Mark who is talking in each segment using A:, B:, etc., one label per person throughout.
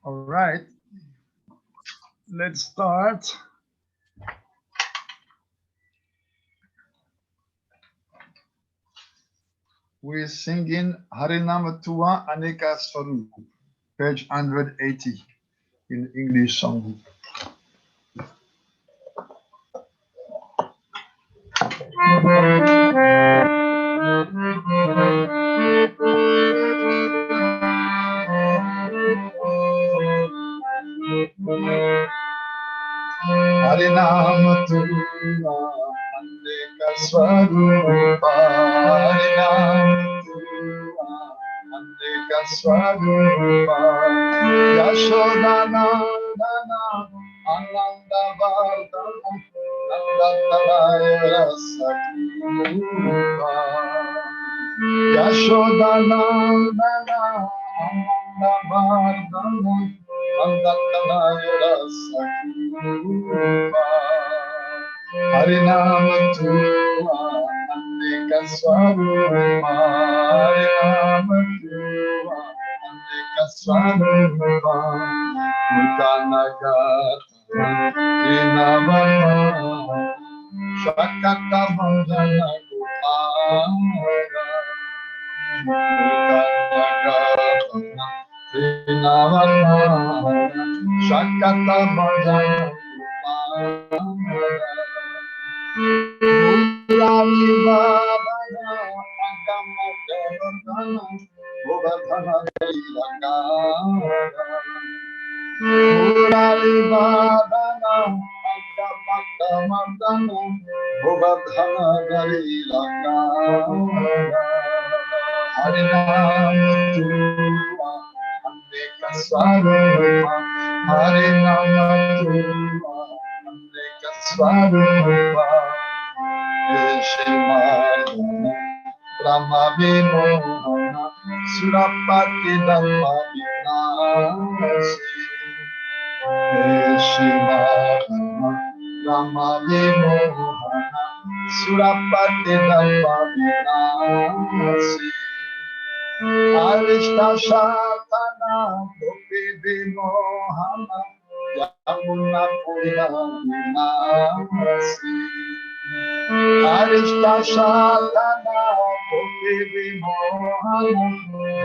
A: All right, let's start. We're singing Harinama Tuva Aneka Swarup, page 180 in English songbook. Harinama Tuva Aneka Swarupa, Harinama Tuva Aneka Swarupa, Yashodanandana Ananda Vardhana Nandatalaya Sakirupa, Yashodanandana Ananda Vardhana Nandatalaya Sakirupa, Harinama Tuva Aneka Swarupa, Harinama Tuva Aneka Swarupa, Mutanagata Vrinavana Shakata Bhajana Gopala, Mutanagata Vrinavana Shakata Bhajana Gopala, Murali Bhavana Agama Devardhana Govardhana Gairagara, Murali Bhavana Agama Devardhana Govardhana Gairagara, Harinama Tuva Aneka Swarupa, Harinama Tuva Aneka Swarupa, Shrimad Brahma Vimohana Surapati Dhamma Vinasi, Shrimad Brahma Vimohana Surapati Dhamma Vinasi, Arishta Shatana Gopi Vimohana Yamuna Purna Vinasi, Arishta Shatana Gopi Vimohana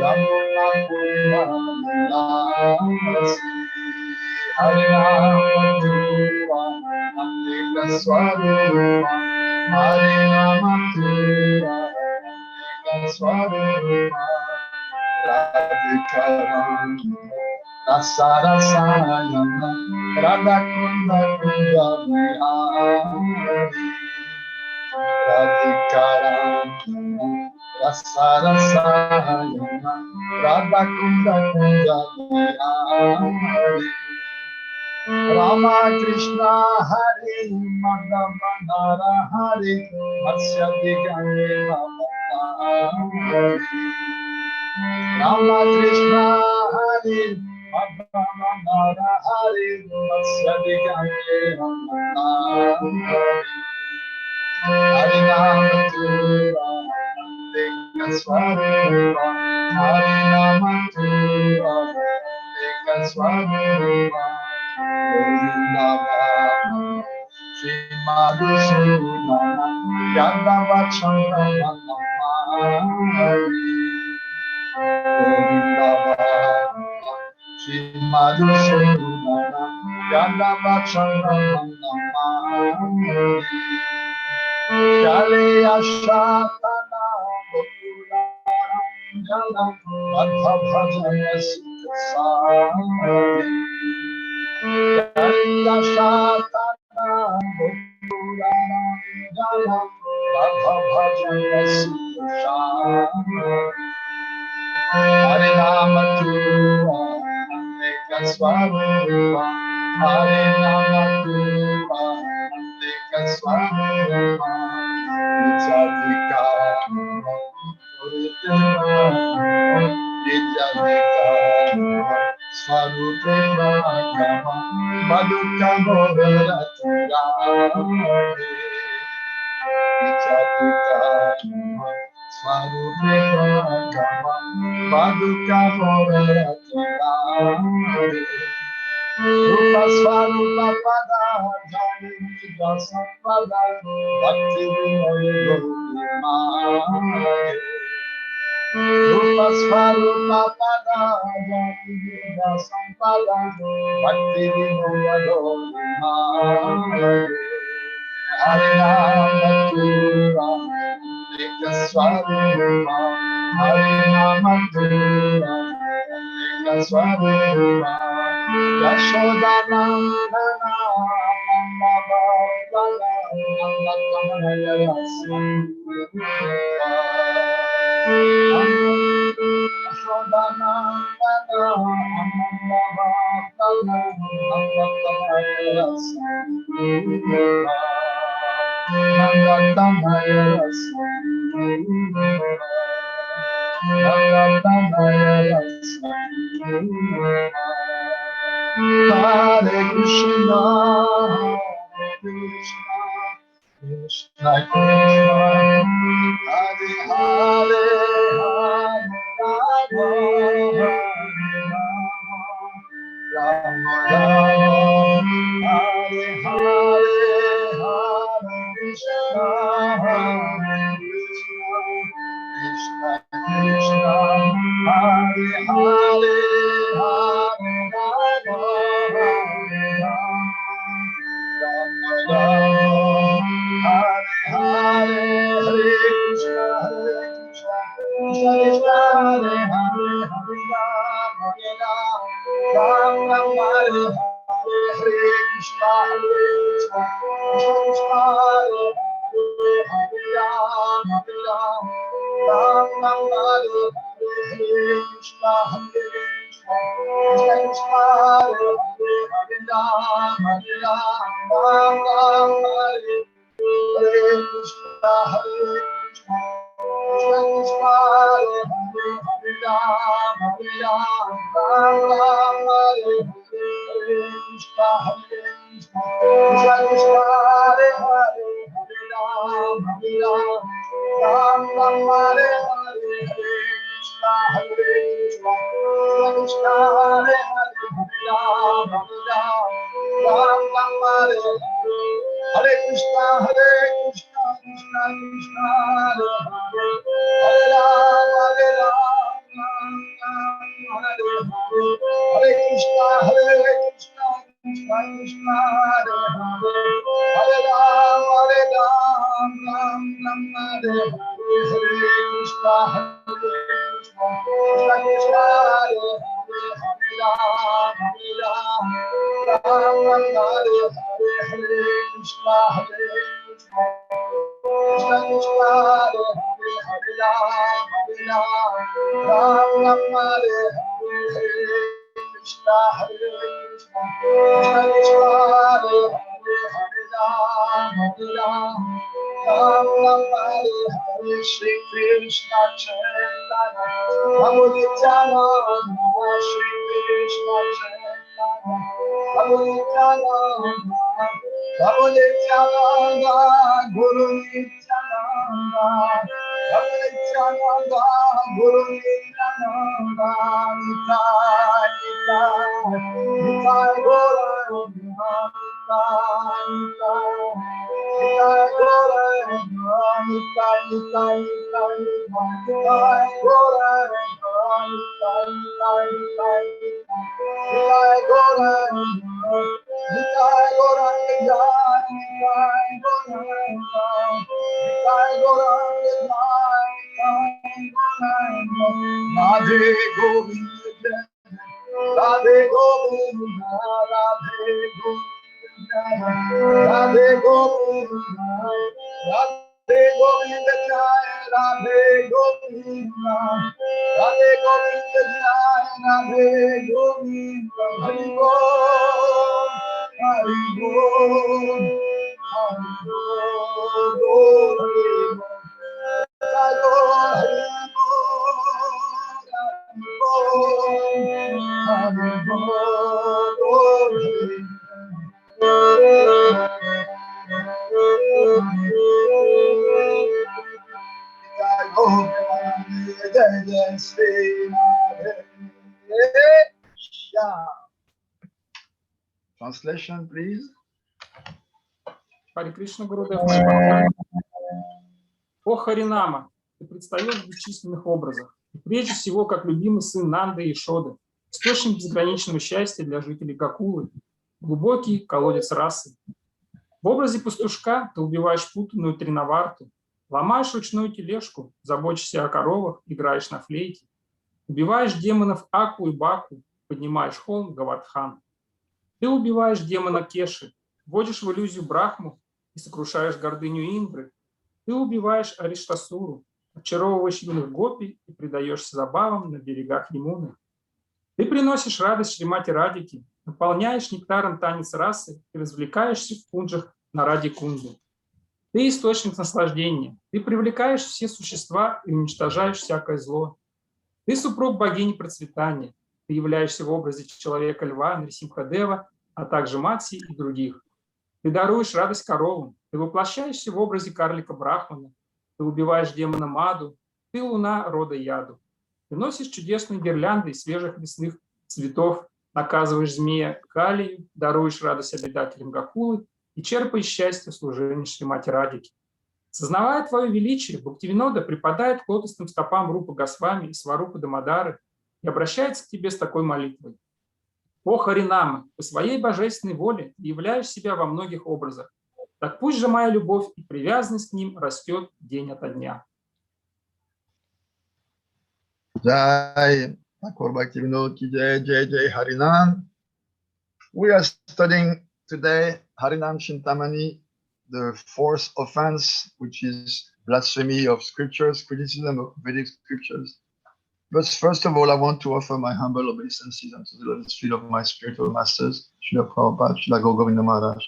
A: Yamuna Purna Vinasi, Harinama Tuva Aneka Swarupa, Harinama Tuva Aneka Swarupa, Radhikaram Rasarasayana Radhakunda Kunda Vihari, Radhikaram Rasarasayana Radhakunda Kunda Vihari, Rama Krishna Hari Madhava Nara Hari Matsya Digani Hari, Rama Krishna Hari Madhava Nara Hari Matsya Digani Hari, Harinama Tuva Aneka Swarupa, Harinama Tuva Aneka Swarupa, Vrindavan Shri Madhusudana Yadava Chandana Namari, Vrindavan Shri Madhusudana Yadava Chandana Namari, Shaleya Shatana Gopura Jana Madha Bhajana Sukasari, Shaleya Shatana Gopura Jana Madha Bhajana Sukasari, Harinama Tuva Aneka Swarupa, Harinama Tuva Aneka Swarupa, Nityanika Nityanika Swarupa Gama Madhuka Modaratura, Nityanika Swarupe Pranama Paduka Moratari Rupa Swarupa Pada Jani Dasampada Bhaktivinoды Rupa Swarupa Pada Jani Dasampada Bhaktivinoды Harinama Tura Nika Swarupa Harinama Tura Nika Swarupa Yashodanandana Nandavardhana Nandakamaya Yashodanandana Nandavardhana Nandakamaya Hare Krishna, Krishna Krishna, Hare Hare, Hare Rama, Rama, Hare Hare, Hare Krishna, Krishna Krishna, Hare Hare, Hare Shri Krishna Chaitanya, Prabhu Nityananda, Shri Krishna Chaitanya, Prabhu Nityananda, Prabhu Nityananda, Guru Nityananda, Prabhu Nityananda, Guru Nityananda, Nitai, Nitai, Nitai, Gora, Nitai, Nitai, Gora, Nitai, Nitai, Nitai, Gora, Nitai, Nitai, Nitai, Gora, Nitai, Gora, Nitai, Gora, Radhe Govinda, Radhe Govinda, Radhe Govinda, Radhe Govinda, Radhe Govinda Jaya, Radhe Govinda, Radhe Govinda Jaya, Radhe Govinda, Hari Bol, Hari Bol, Hari Bol, Hari Bol, Hari Translation, please.
B: Хари Кришна, Гурудев. О Харинама, ты предстаешь в бесчисленных образах. И прежде всего, как любимый сын Нанды и Шоды, источник безграничного счастья для жителей Гокулы, глубокий колодец расы. В образе пастушка ты убиваешь путанную тринаварту, ломаешь ручную тележку, заботишься о коровах, играешь на флейте, убиваешь демонов Аку и Баку, поднимаешь холм Гавардхан. Ты убиваешь демона Кеши, вводишь в иллюзию Брахму и сокрушаешь гордыню Индры. Ты убиваешь Ариштасуру, очаровываешь юных гопи и предаешься забавам на берегах Ямуны. Ты приносишь радость Шримати Радике, наполняешь нектаром танец расы и развлекаешься в кунджах на Ради Кунду. Ты источник наслаждения, ты привлекаешь все существа и уничтожаешь всякое зло. Ты супруг богини процветания, ты являешься в образе человека-льва, Нрисимхадева, а также Матси и других. Ты даруешь радость коровам, ты воплощаешься в образе карлика Брахмана, ты убиваешь демона Маду, ты луна рода Яду. Ты носишь чудесные гирлянды из свежих лесных цветов, наказываешь змея Калию, даруешь радость обитателям Гокулы и черпаешь счастье в служении Шримати Радике. Сознавая твое величие, Бхактивинода припадает к лотосным стопам Рупы Госвами и Сварупы Дамодары и обращается к тебе с такой молитвой. О Харинама, по своей божественной воле ты являешь себя во многих образах. Так пусть же моя любовь и привязанность к ним растет день ото дня.
A: Jai Thakur Bhaktivinoda ki jai, jai jai Harinam. We are studying today Harinam Чинтамани, the fourth offense, which is blasphemy of scriptures, criticism of Vedic scriptures. But first of all, I want to offer my humble obeisances unto the lotus feet of my spiritual masters, Srila Prabhupada, Srila Govinda Maharaj,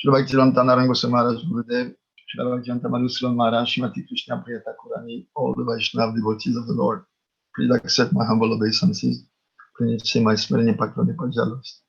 A: Srila Bhaktivedanta Narangosa Maharaj Gurudev, Srila Bhaktivedanta Madhusudan Maharaj, Srimati Krishna Priya Thakurani, all the Vaishnava devotees of the Lord. Please accept my humble obeisances. Please say my smerenie pakroni pajalust.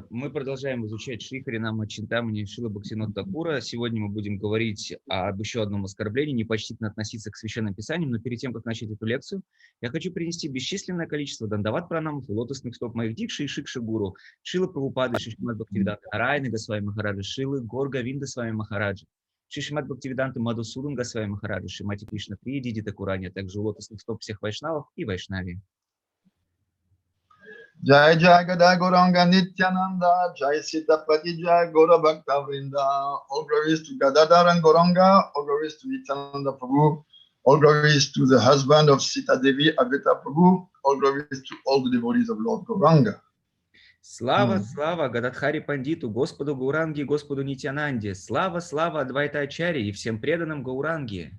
C: Мы продолжаем изучать Шри Харинама Чинтамани Шрила Бхактивиноды Тхакура. Сегодня мы будем говорить об еще одном оскорблении, непочтительно относиться к священным писаниям, но перед тем, как начать эту лекцию, я хочу принести бесчисленное количество дандават пранамов и лотосных стоп моих дикши и шикши гуру, Шрила Прабхупады, Шри Шримад Бхактивиданты Нарайаны Госвами Махараджа, Шрилы Гор Говинда с вами Махараджа, Шри Шримад Бхактивиданты Мадхусудан Госвами Махараджа, Шримати Кришна Прия Диди Тхакурани, а также у лотосных стоп всех вайшнавов и вайшнави.
A: Jai Jai Gada Gauranga Nityananda, Jai Sitapati Jai Gaura Bhakta Vrinda. All glories to Gadadhar and Gauranga, all glories to Nityananda Prabhu, all glories to the husband of Sita Devi, Advaita Prabhu, all glories to all the devotees of Lord Gauranga.
C: Слава, слава Гададхари Пандиту, Господу Гауранги, Господу Нитянанде, слава, слава Адвайта Ачарье и всем преданным Гауранги.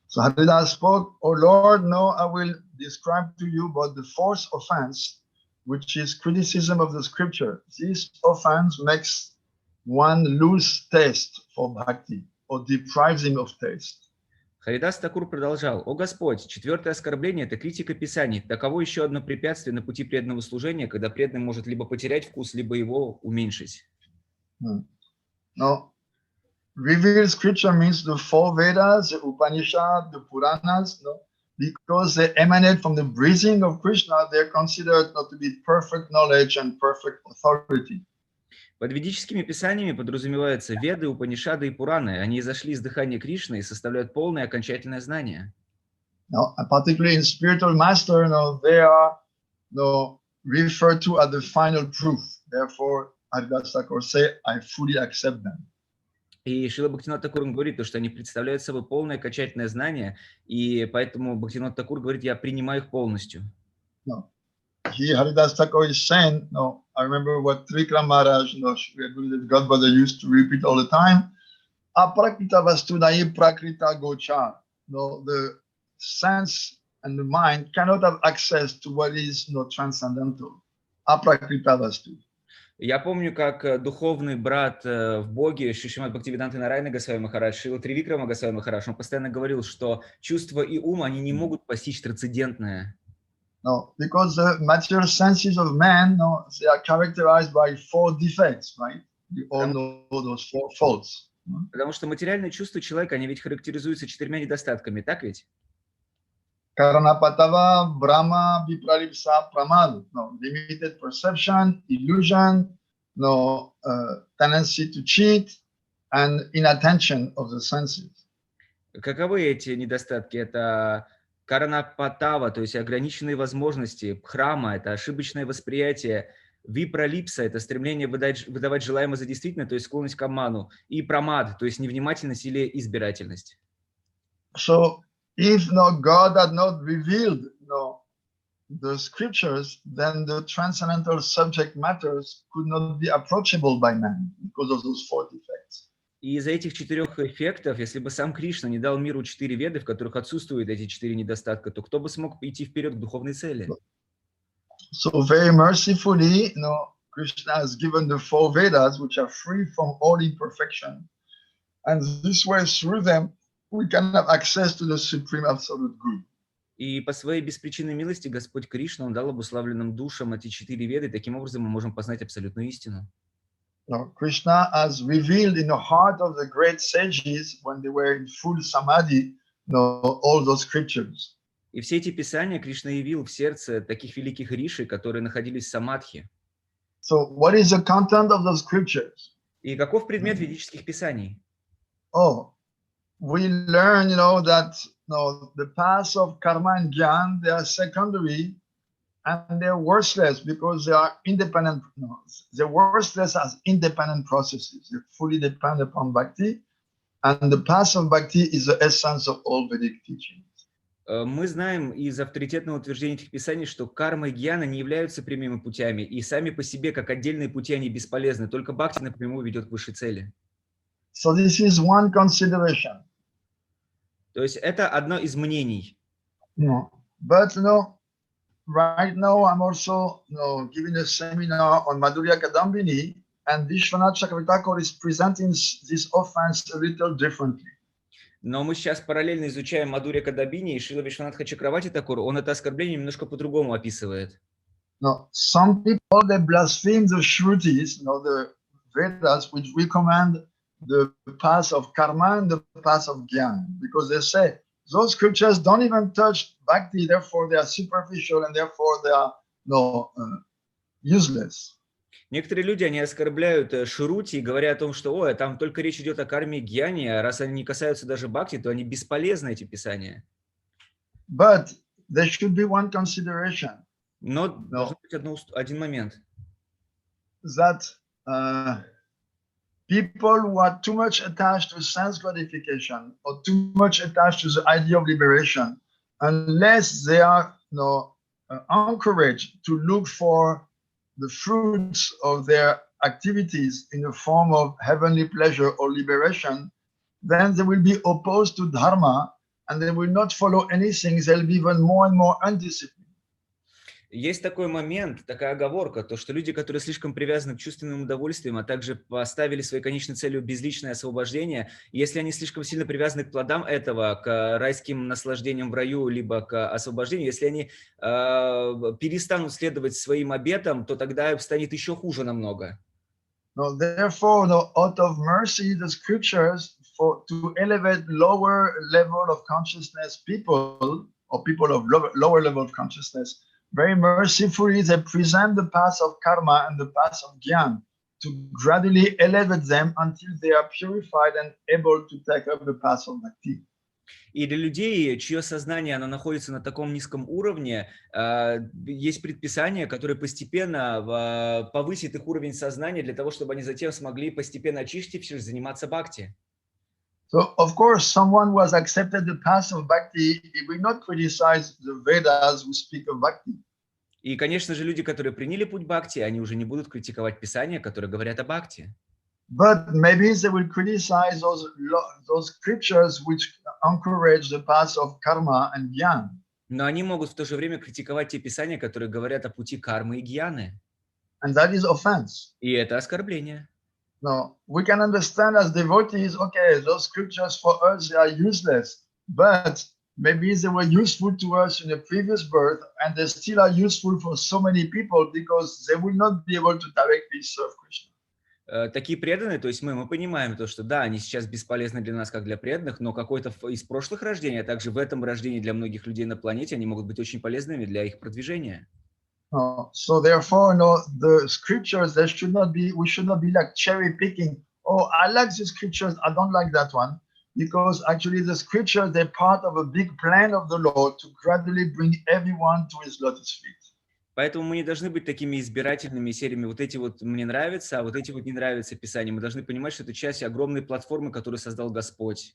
A: So Haridas spoke, "O Lord, now I will describe to you about the fourth offense, which is criticism of the scripture. This offense makes one lose taste for bhakti or deprives him of taste."
C: Харидас Тхакур продолжал: «О Господь, четвертое оскорбление – это критика Писаний. Таково еще одно препятствие на пути преданного служения, когда преданный может либо потерять вкус, либо его уменьшить».
A: Now, revealed scripture means the four Vedas, the Upanishads, the Puranas, no? Because they emanate from the breathing of Krishna, they are considered not to be perfect knowledge and perfect authority.
C: Под ведическими писаниями подразумеваются Веды, Упанишады и Пураны. Они изошли из дыхания Кришны и составляют полное и окончательное знание.
A: Now, particularly in spiritual master, no, they are no, referred to as the final proof. Therefore, Haridas Thakur say, I fully accept them.
C: И Шрила Бхактивинода Тхакур говорит, что они представляют собой полное окончательное знание, и поэтому Бхактивинода Тхакур говорит, я принимаю их полностью.
A: No. Here Haridas Thakur is saying, no, I remember what Trikram Maharaj, Godbrother used to repeat all the time, aprakrita vastudai prakrita gocha. No, the sense and the mind cannot have access to what is transcendental. Aprakrita vastu.
C: Я помню, как духовный брат в Боге, Шри Шримад Бхактивиданты Нарайаны Госвами Махарадж, Шрила Тривикрама Госвами Махарадж, он постоянно говорил, что чувства и ум, они не могут постичь трансцендентное.
A: No, because the material senses of man, no, they are characterized by four defects, right? We all know those four faults.
C: Потому что материальные чувства человека, они ведь характеризуются 4 недостатками, так ведь?
A: Karanapatava, Brahma, Vipralipsa, Pramad. No, limited perception, illusion, no tendency to cheat, and inattention of the senses.
C: Каковы эти недостатки? Это каранапатава, то есть ограниченные возможности, храма, это ошибочное восприятие, випралипса, это стремление выдавать желаемое за действительное, то есть склонность к обману, и прамад, то есть невнимательность или избирательность.
A: So, if God had not revealed the scriptures, then the transcendental subject matters could not be approachable by man because of those 4 defects.
C: И из-за этих 4 эффектов, если бы сам Кришна не дал миру 4 веды, в которых отсутствуют эти 4 недостатка, то кто бы смог идти вперед к духовной цели?
A: So very mercifully, Krishna has given the 4 Vedas, which are free from all imperfection, and this way, through them, we can have access to the supreme absolute good.
C: И по своей беспричинной милости Господь Кришна, Он дал обуславленным душам эти 4 веды, таким образом мы можем познать абсолютную истину.
A: Krishna has revealed in the heart of the great sages when they were in full samadhi, all those scriptures.
C: И все эти писания Кришна явил в сердце таких великих риши, которые находились в самадхи.
A: So, what is the content of those scriptures?
C: И каков предмет ведических писаний?
A: We learn, that the paths of karma and jnana, they are secondary and they're worthless because they are independent. They're worthless as independent processes. They fully depend upon bhakti, and the path of bhakti is the essence of all Vedic teachings.
C: Мы знаем из авторитетного утверждения этих писаний, что карма и гьяна не являются прямыми путями, и сами по себе, как отдельные пути, они бесполезны. Только бхакти напрямую ведет к высшей цели.
A: So this is one consideration.
C: То есть это одно из мнений.
A: But right now I'm also giving a seminar on Madhurya Kadambini, and Vishwanath Chakravarti is presenting this offense a little differently.
C: Но мы сейчас параллельно изучаем Мадхурья Кадамбини, и Шрила Вишванатха Чакраварти Тхакур, он это оскорбление немножко по-другому описывает.
A: Some people, they blaspheme the Shrutis, the Vedas, which recommend the path of karma and the path of jnana, because they say those scriptures don't even touch bhakti, therefore they are superficial and therefore they are useless.
C: Некоторые люди, они оскорбляют шрути, говоря о том, что там только речь идет о карме и гьяне, а раз они не касаются даже бхакти, то они бесполезны, эти писания.
A: But there should be one consideration.
C: Но должен быть один момент.
A: That people who are too much attached to sense gratification or too much attached to the idea of liberation, unless they are encouraged to look for the fruits of their activities in the form of heavenly pleasure or liberation, then they will be opposed to dharma and they will not follow anything. They'll be even more and more undisciplined.
C: Есть такой момент, такая оговорка, то, что люди, которые слишком привязаны к чувственным удовольствиям, а также поставили своей конечной целью безличное освобождение, если они слишком сильно привязаны к плодам этого, к райским наслаждениям в раю, либо к освобождению, если они перестанут следовать своим обетам, то тогда станет еще хуже намного.
A: Therefore, out of mercy, the scriptures to elevate lower level of consciousness people, or people of lower level of consciousness, very mercifully, they present the path of karma and the path of jnana to gradually elevate them until they are purified and able to take up the path of bhakti.
C: И для людей, чье сознание оно находится на таком низком уровне, есть предписания, которые постепенно повысят их уровень сознания для того, чтобы они затем смогли постепенно очистившись заниматься бхакти.
A: So, of course, someone who has accepted the path of bhakti, he will not criticize the Vedas who speak of bhakti.
C: И, конечно же, люди, которые приняли путь бхакти, они уже не будут критиковать писания, которые говорят о бхакти.
A: But maybe they will criticize those scriptures which encourage the path of karma and jnana.
C: Но они могут в то же время критиковать те писания, которые говорят о пути кармы и гьяны.
A: And that is offense.
C: И это оскорбление.
A: No, we can understand as devotees, okay, those scriptures for us, they are useless, but maybe they were useful to us in a previous birth, and they still are useful for so many people because they will not be able to directly serve Krishna.
C: Такие преданные, то есть мы понимаем то, что да, они сейчас бесполезны для нас, как для преданных, но какой-то из прошлых рождений, а также в этом рождении для многих людей на планете, они могут быть очень полезными для их продвижения.
A: So therefore, the scriptures, we should not be like cherry picking. Oh, I like the scriptures, I don't like that one. Because actually the scriptures, they're part of a big plan of the Lord to gradually bring everyone to his lotus feet.
C: Поэтому мы не должны быть такими избирательными сериями. Вот эти вот мне нравятся, а вот эти вот не нравятся Писания. Мы должны понимать, что это часть огромной платформы, которую создал Господь.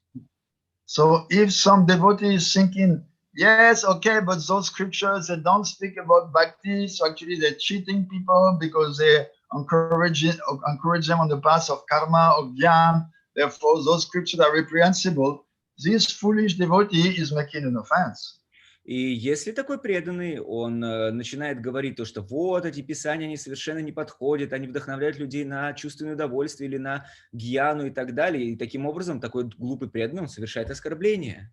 A: So if some devotee is thinking, yes, okay, but those scriptures, they don't speak about bhakti, so actually they're cheating people because they encourage them on the path of karma, of jnana, therefore those scriptures are reprehensible. This foolish devotee is making an offense.
C: И если такой преданный, он начинает говорить то, что вот эти писания, они совершенно не подходят, они вдохновляют людей на чувственное удовольствие или на гьяну и так далее, и таким образом такой глупый преданный, он совершает оскорбление.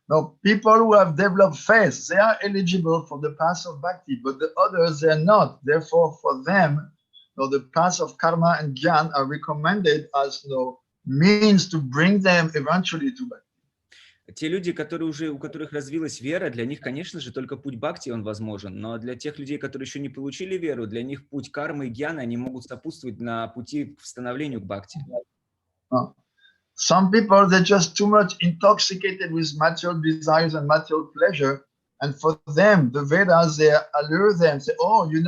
A: Now, people who have developed faith, they are eligible for the path of bhakti, but the others, they are not. Therefore, for them, the path of karma and jnana are recommended as means to bring them eventually to bhakti.
C: Те люди, у которых развилась вера, для них, конечно же, только путь бхакти, он возможен. Но для тех людей, которые еще не получили веру, для них путь кармы и гьяны, они могут сопутствовать на пути к становлению к бхакти.
A: Some people, they're just too much intoxicated with material desires and material pleasure. And for them, the Vedas, they allure them, say, oh, you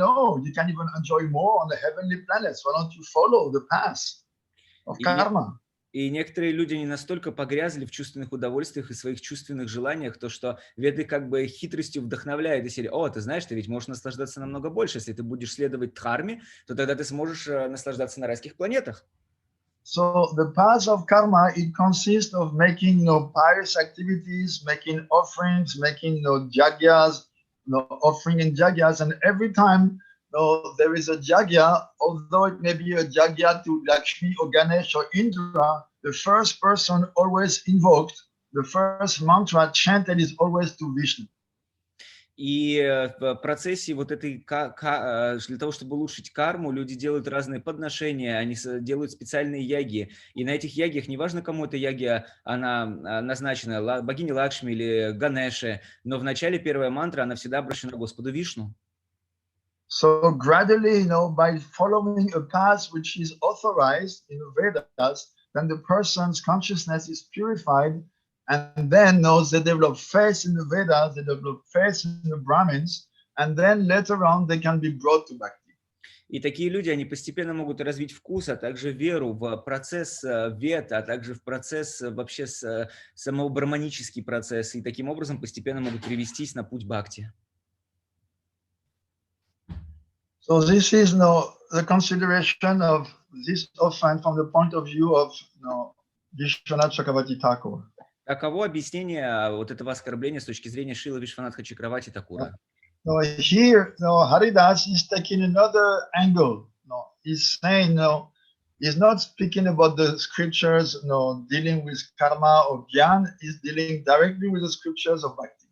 A: can even enjoy more on the heavenly planets. Why don't you follow the path of karma?
C: И некоторые люди не настолько погрязли в чувственных удовольствиях и своих чувственных желаниях, то что веды как бы хитростью вдохновляют и серии, ты знаешь, ты ведь можешь наслаждаться намного больше. Если ты будешь следовать дхарме, то тогда ты сможешь наслаждаться на райских планетах.
A: So the path of karma, it consists of making pious activities, making offerings, making jagyas, offering in jagyas, and every time there is a jagya, although it may be a jagya to Lakshmi or Ganesh or Indra, the first person always invoked, the first mantra chanted is always to Vishnu.
C: И в процессе вот этой, для того, чтобы улучшить карму, люди делают разные подношения, они делают специальные яги. И на этих ягиях, неважно, кому эта ягия, она назначена, богине Лакшми или Ганеше, но в начале первая мантра, она всегда обращена к Господу Вишну.
A: So gradually, by following a path which is authorized in the Vedas, then the person's consciousness is purified, and then they develop faith in the Vedas, they develop faith in the Brahmins, and then later on they can be brought to bhakti.
C: И такие люди, они постепенно могут развить вкус, а также веру в процесс вед, а также в процесс вообще самообраманический процесс, и таким образом постепенно могут привестись на путь бхакти.
A: So this is the consideration of this offense from the point of view of Vishwanath Chakravarti Thakur.
C: Таково объяснение вот этого оскорбления с точки зрения Шрилы Вишванатха Чакраварти Thakura.
A: Here, Haridas is taking another angle. He's saying, he's not speaking about the scriptures, dealing with karma or jnana. He's dealing directly with the scriptures of bhakti.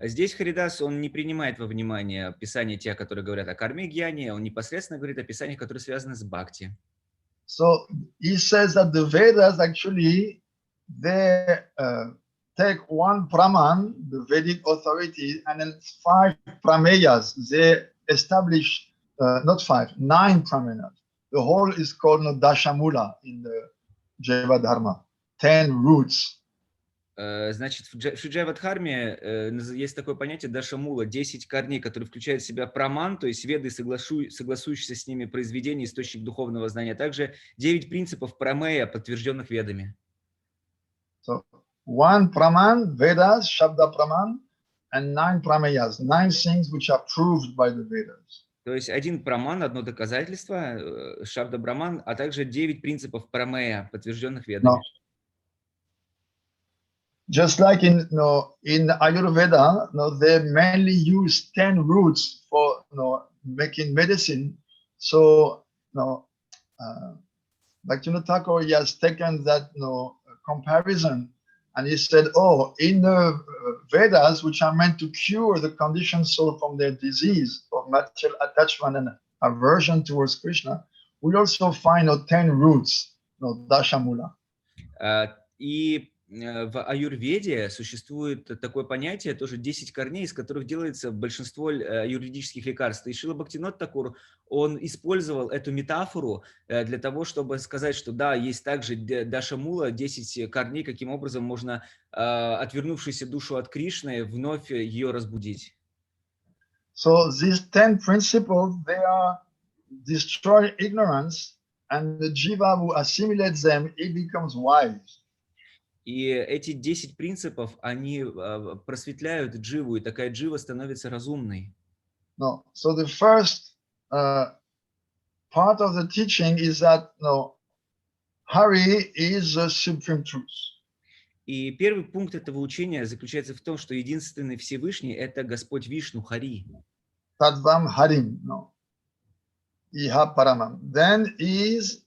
C: Здесь Харидас, он не принимает во внимание писания тех, которые говорят о карме и гьяне, он непосредственно говорит о писаниях, которые связаны с бхакти.
A: So he says that the Vedas actually, they take one Brahman, the Vedic authority, and then 5 prameyas. They establish, 9 prameyas. The whole is called Dashamula in the Jaiva Dharma, 10 roots.
C: Значит, в Шиджайвадхарме есть такое понятие дашамула, 10 корней, которые включают в себя праман, то есть веды, согласующиеся с ними произведения, источник духовного знания, а также 9 принципов прамея, подтвержденных ведами.
A: So, 1 praman, Vedas, Shabda praman, and 9 prameyas, 9 things which are proved by the Vedas.
C: То есть 1 праман, 1 доказательство, Шабда Браман, а также 9 принципов прамея, подтвержденных ведами.
A: Just like in Ayurveda, they mainly use 10 roots for making medicine. So, Bhaktivinoda Thakur, he has taken that comparison, and he said, in the Vedas, which are meant to cure the conditioned soul from their disease of material attachment and aversion towards Krishna, we also find 10 roots, dashamula.
C: И в аюрведе существует такое понятие, тоже 10 корней, из которых делается большинство юридических лекарств. И Шрила Бхактивиноды Тхакур, он использовал эту метафору для того, чтобы сказать, что да, есть также дашамула, 10 корней, каким образом можно отвернувшуюся душу от Кришны вновь ее разбудить.
A: So these 10 principles, they are destroy ignorance, and the jiva who assimilates them, it becomes wise.
C: И эти 10 принципов, они просветляют дживу, и такая джива становится разумной.
A: No. So the first part of the teaching is that Hari is the supreme truth.
C: И первый пункт этого учения заключается в том, что единственный Всевышний – это Господь Вишну, Хари.
A: Tadvam Harim, Iha Paramam. Then is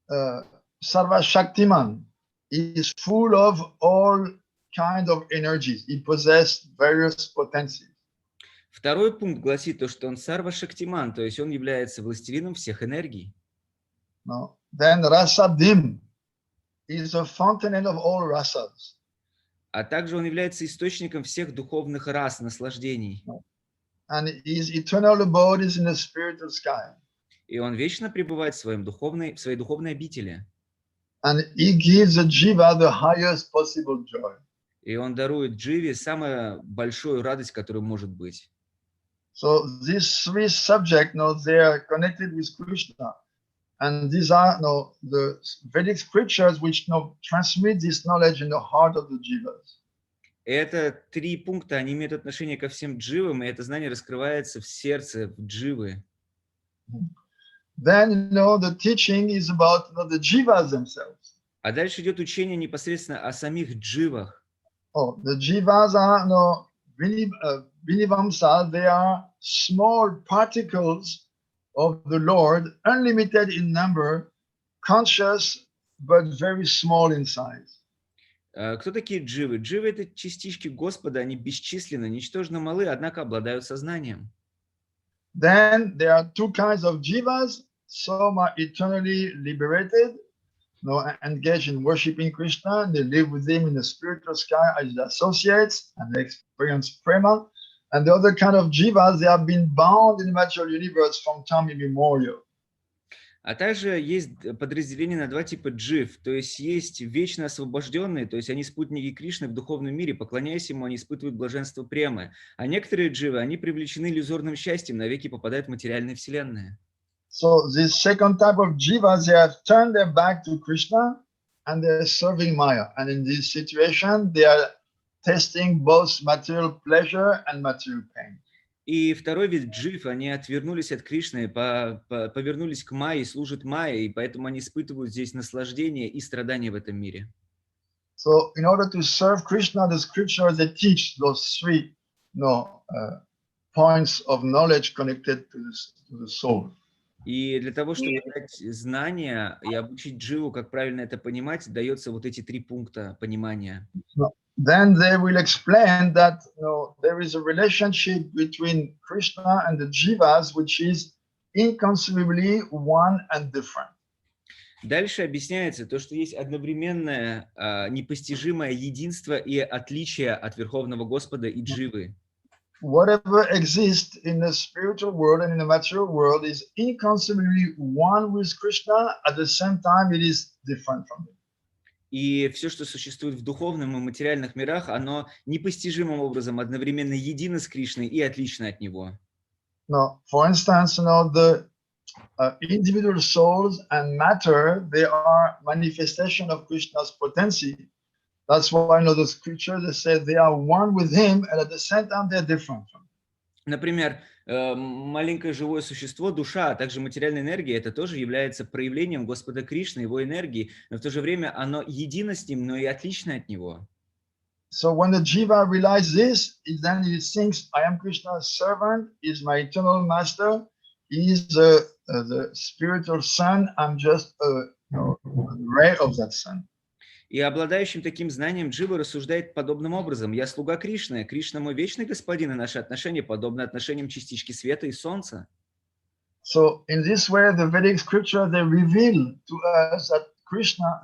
A: Sarva Shaktiman. He is full of all kind of energies. He possesses various potencies.
C: Второй пункт гласит то, что он Сарва Шактиман, то есть он является властелином всех энергий.
A: No. Then Rasadim is a fountain of all rasas.
C: А также он является источником всех духовных рас, наслаждений.
A: And his eternal abode is in the spiritual sky.
C: И он вечно пребывает в своей духовной обители.
A: And he gives the jiva the highest possible joy.
C: И он дарует дживе самую большую радость, которая может быть.
A: So these three subjects, they are connected with Krishna. And these are the Vedic scriptures which transmit this knowledge in the heart of the jivas.
C: Это 3 пункта, они имеют отношение ко всем дживам, и это знание раскрывается в сердце дживы.
A: Then, the teaching is about the jivas themselves.
C: А дальше идет учение непосредственно о самих дживах.
A: Oh, the jivas are Vinivamsa, they are small particles of the Lord, unlimited in number, conscious but very small in size.
C: Кто такие дживы? Дживы – это частички Господа, они бесчисленно, ничтожно малы, однако обладают сознанием.
A: Then there are two kinds of jivas. Some are eternally liberated, engaged in worshiping Krishna. They live with him in the spiritual sky as associates, and they experience prema. And the other kind of jivas, they have been bound in the material universe from time immemorial.
C: А также есть подразделение на 2 типа джив, то есть есть вечно освобожденные, то есть они спутники Кришны в духовном мире, поклоняясь ему, они испытывают блаженство премы. А некоторые дживы, они привлечены иллюзорным счастьем, навеки попадают в материальные вселенные.
A: So this second type of jivas, they have turned their back to Krishna and they're serving Maya. And in this situation, they are testing both material pleasure and material pain.
C: И второй вид джив, они отвернулись от Кришны, повернулись к Майе, служат Майе, и поэтому они испытывают здесь наслаждение и страдания в этом мире.
A: So in order to serve Krishna, the scriptures, they teach those three points of knowledge connected to the soul.
C: И для того, чтобы дать знания и обучить дживу, как правильно это понимать, дается вот эти 3 пункта понимания.
A: Then they will explain that there is a relationship between Krishna and the jivas, which is inconceivably one and different.
C: Дальше объясняется то, что есть одновременное непостижимое единство и отличие от Верховного Господа и дживы.
A: Whatever exists in the spiritual world and in the material world is inconceivably one with Krishna. At the same time, it is different from him.
C: И все, что существует в духовном и материальных мирах, оно непостижимым образом одновременно едино с Кришной и отлично от него.
A: Now, for instance, the individual souls and matter, they are manifestation of Krishna's potency. That's why the scriptures, they say they are one with him, and at the same time they're different from him.
C: Например, маленькое живое существо, душа, а также материальная энергия, это тоже является проявлением Господа Кришны, его энергии, но в то же время оно едино с ним, но и отлично от него.
A: So when the jiva realizes this, then he thinks, I am Krishna's servant, he is my eternal master, he is the spiritual sun, I'm just a ray of that sun.
C: И обладающим таким знанием джива рассуждает подобным образом. Я слуга Кришны, Кришна мой вечный господин, и наши отношения подобны отношениям частички света и солнца.
A: So in this way, the Vedic scripture, they reveal to us that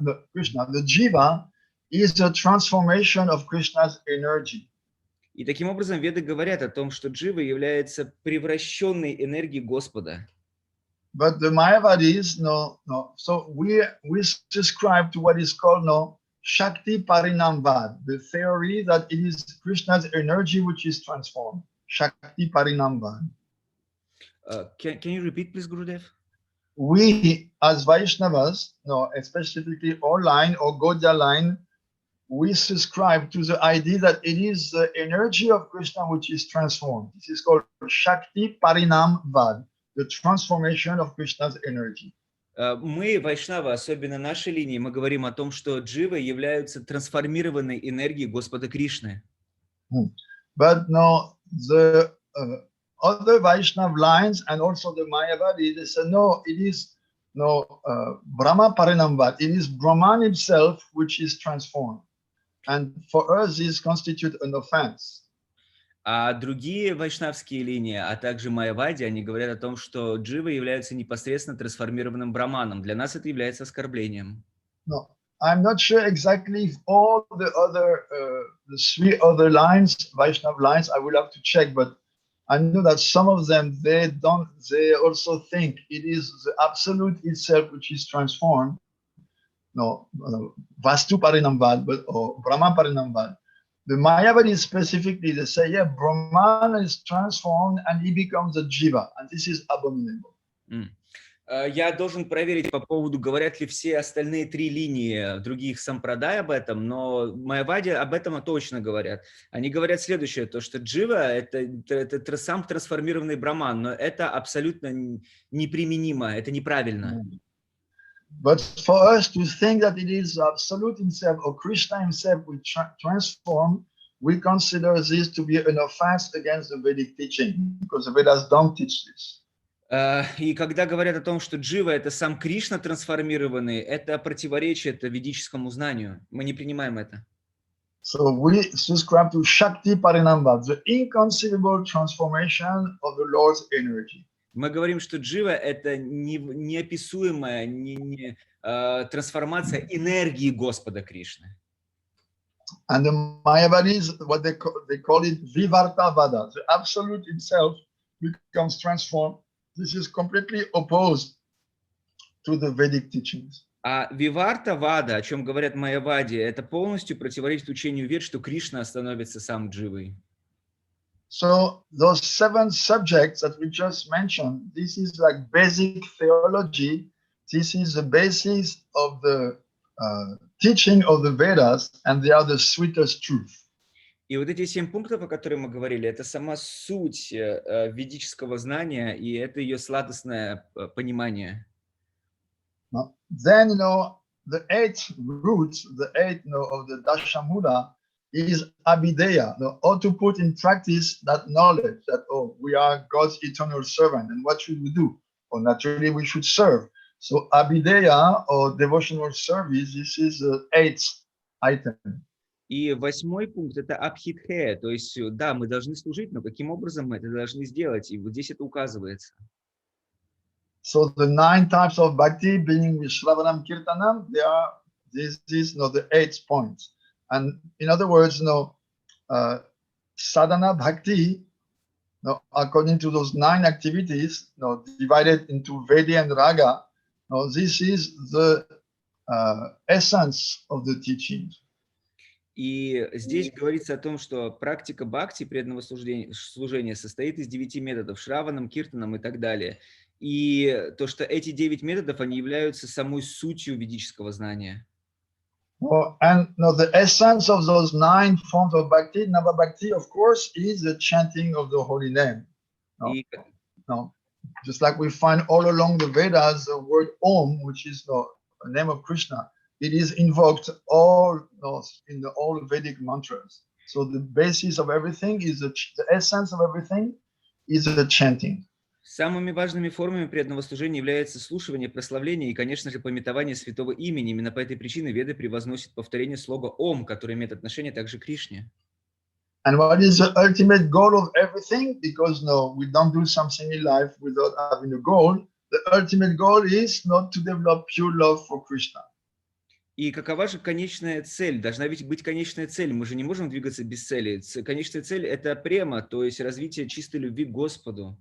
A: the Jiva, is the transformation of Krishna's energy.
C: И таким образом Веды говорят о том, что джива является превращенной энергией Господа.
A: But the Mayavadis, so we subscribe to what is called Shakti Parinamvad, the theory that it is Krishna's energy which is transformed. Shakti Parinamvad.
C: Can you repeat, please, Gurudev?
A: We, as Vaishnavas, specifically Online or Gaudiya line, we subscribe to the idea that it is the energy of Krishna which is transformed. This is called Shakti Parinamvad, the transformation of Krishna's energy.
C: Мы, вайшнавы, особенно нашей линии, мы говорим о том, что дживы являются трансформированной энергией Господа Кришны.
A: But the other Vaishnava lines and also the Mayavadi, they say no, it is Brahma Parinamvad. It is Brahman himself which is transformed. And for us, this constitutes an offense.
C: А другие вайшнавские линии, а также майявади, они говорят о том, что дживы являются непосредственно трансформированным браманом. Для нас это является оскорблением.
A: No, I'm not sure exactly if all the other, the 3 other lines, Vaishnava lines, I will have to check, but I know that some of them, they also think it is the absolute itself which is transformed. Vastu Parinamvad, or Brahma Parinamvad. The Mayavadis specifically, they say, yeah, Brahman is transformed and he becomes a jiva, and this is abominable.
C: Я должен проверить по поводу, говорят ли все остальные 3 линии других сампрадай об этом, но майявади об этом точно говорят. Они говорят следующее, то что джива это сам трансформированный браман, но это абсолютно неприменимо, это неправильно.
A: But for us to think that it is absolute himself or Krishna himself will transform, we consider this to be an offense against the Vedic teaching, because the Vedas don't teach this.
C: И когда говорят о том, что джива это сам Кришна трансформированный, это противоречие ведическому знанию. Мы не принимаем это.
A: So we subscribe to Shakti Parinamvad, the inconceivable transformation of the Lord's energy.
C: Мы говорим, что джива это неописуемая трансформация энергии Господа Кришны.
A: And the Mayavadis, what they call it Vivartavada, the absolute itself becomes transformed. This is completely opposed to the Vedic teachings.
C: А Виварта-вада, о чем говорят майявади, это полностью противоречит учению Вед, что Кришна становится сам дживой.
A: So those 7 subjects that we just mentioned, this is like basic theology. This is the basis of the teaching of the Vedas, and they are the sweetest truth.
C: И вот эти 7 пунктов, о которых мы говорили, это сама суть ведического знания, и это ее сладостное понимание.
A: Then, the 8th root, the 8th of the Dashamula is Abhideya, how to put in practice that knowledge that, we are God's eternal servant, and what should we do? Well, naturally, we should serve. So Abhideya, or devotional service, this is the 8th item.
C: И 8-й пункт – это абхидхея, то есть, да, мы должны служить, но каким образом мы это должны сделать? И вот здесь это указывается.
A: So the 9 types of bhakti, being with Shravanam Kirtanam, this is the 8th point. And in other words, sadhana bhakti, according to those 9 activities, divided into Vedi and Raga, this is the essence of the teaching.
C: И здесь говорится о том, что практика бхакти, преданного служения, состоит из 9 методов, шраванам, киртанам и так далее. И то, что эти 9 методов, они являются самой сутью ведического знания.
A: And the essence of those 9 forms of bhakti, Nava Bhakti, of course, is the chanting of the holy name. Just like we find all along the Vedas, the word Om, which is the name of Krishna, it is invoked all in all Vedic mantras. So the basis of everything is the essence of everything is the chanting.
C: Самыми важными формами преданного служения являются слушание, прославление и, конечно же, памятование святого имени. Именно по этой причине Веды превозносят повторение слога «Ом», которое имеет отношение также к Кришне.
A: And what is the ultimate goal of everything? Because no, we don't do something in life without having a goal. The ultimate goal is not to develop pure love for Krishna.
C: И какова же конечная цель? Должна ведь быть конечная цель. Мы же не можем двигаться без цели. Конечная цель – это према, то есть развитие чистой любви к Господу.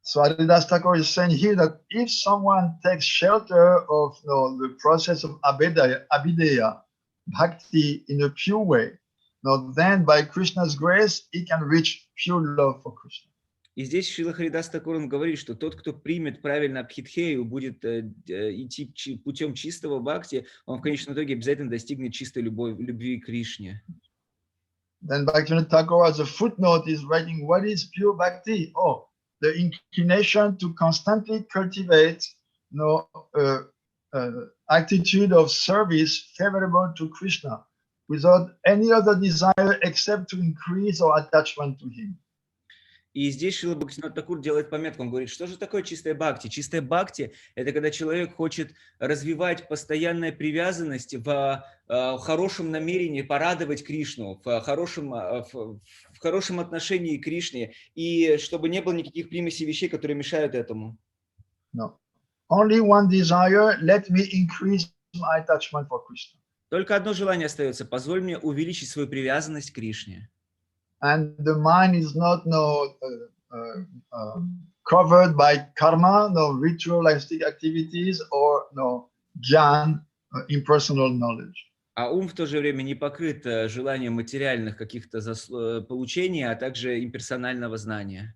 A: So Haridas Thakur is saying here that if someone takes shelter of the process of abhideya, bhakti in a pure way, then by Krishna's grace, he can reach pure love for Krishna.
C: И здесь Шрила Харидас Тхакур говорит, что тот, кто примет правильно абхидхею, будет идти путем чистого бхакти, он в конечном итоге обязательно достигнет чистой любви к Кришне.
A: Then Bhaktivinoda Thakur, as a footnote, is writing, what is pure bhakti? Oh, the inclination to constantly cultivate attitude of service favorable to Krishna, without any other desire except to increase our attachment to him.
C: И здесь Шрила Бхактивинода Тхакур делает пометку, он говорит, что же такое чистая бхакти? Чистая бхакти – это когда человек хочет развивать постоянную привязанность в хорошем намерении порадовать Кришну, в хорошем отношении к Кришне, и чтобы не было никаких примесей вещей, которые мешают этому.
A: No. Only one desire, let me increase my attachment for Krishna.
C: Только одно желание остается, позволь мне увеличить свою привязанность к Кришне.
A: And the mind is not covered by karma, ritualistic activities, or jnana, impersonal knowledge.
C: А ум в то же время не покрыт желанием материальных каких-то получений, а также имперсонального знания.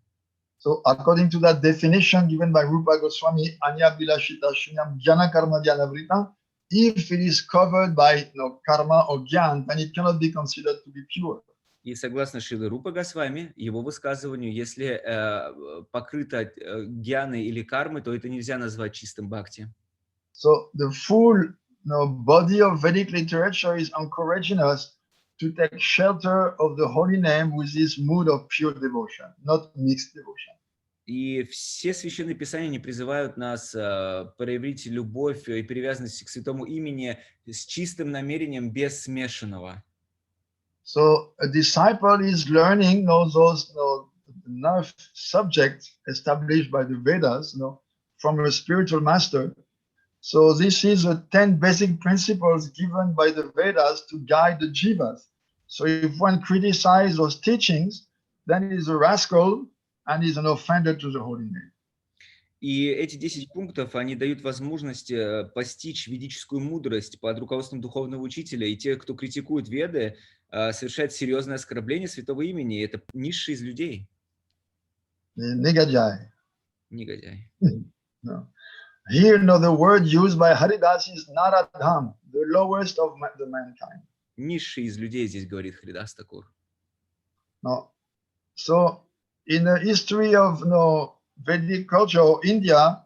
A: So, according to that definition given by Rupa Goswami, Anya Bilashita Shunyam Jnana Karma Dhyanavritam, if it is covered by karma or jnana, then it cannot be considered to be pure.
C: И согласно Шрилы Рупа Госвами, его высказыванию, если покрыто гьяной или кармой, то это нельзя назвать чистым бхакти.
A: So the full body of Vedic literature is encouraging us to take shelter of the holy name with this mood of pure devotion, not mixed devotion.
C: И все священные писания не призывают нас проявить любовь и привязанность к святому имени с чистым намерением, без смешанного.
A: So a disciple is learning those enough subjects established by the Vedas, from a spiritual master. So this is the 10 basic principles given by the Vedas to guide the jivas. So if one criticizes those teachings, then he is a rascal and is an offender to the holy name.
C: И эти 10 пунктов, они дают возможность постичь ведическую мудрость под руководством духовного учителя. И те, кто критикует Веды, совершает серьезное оскорбление святого имени. Это низший из людей.
A: Негодяй.
C: Негодяй.
A: No. Here, the word used by Haridas is Naradham, the lowest of the mankind.
C: Низший из людей здесь говорит Харидас Тхакур.
A: No. So, in the history of Vedic culture or India,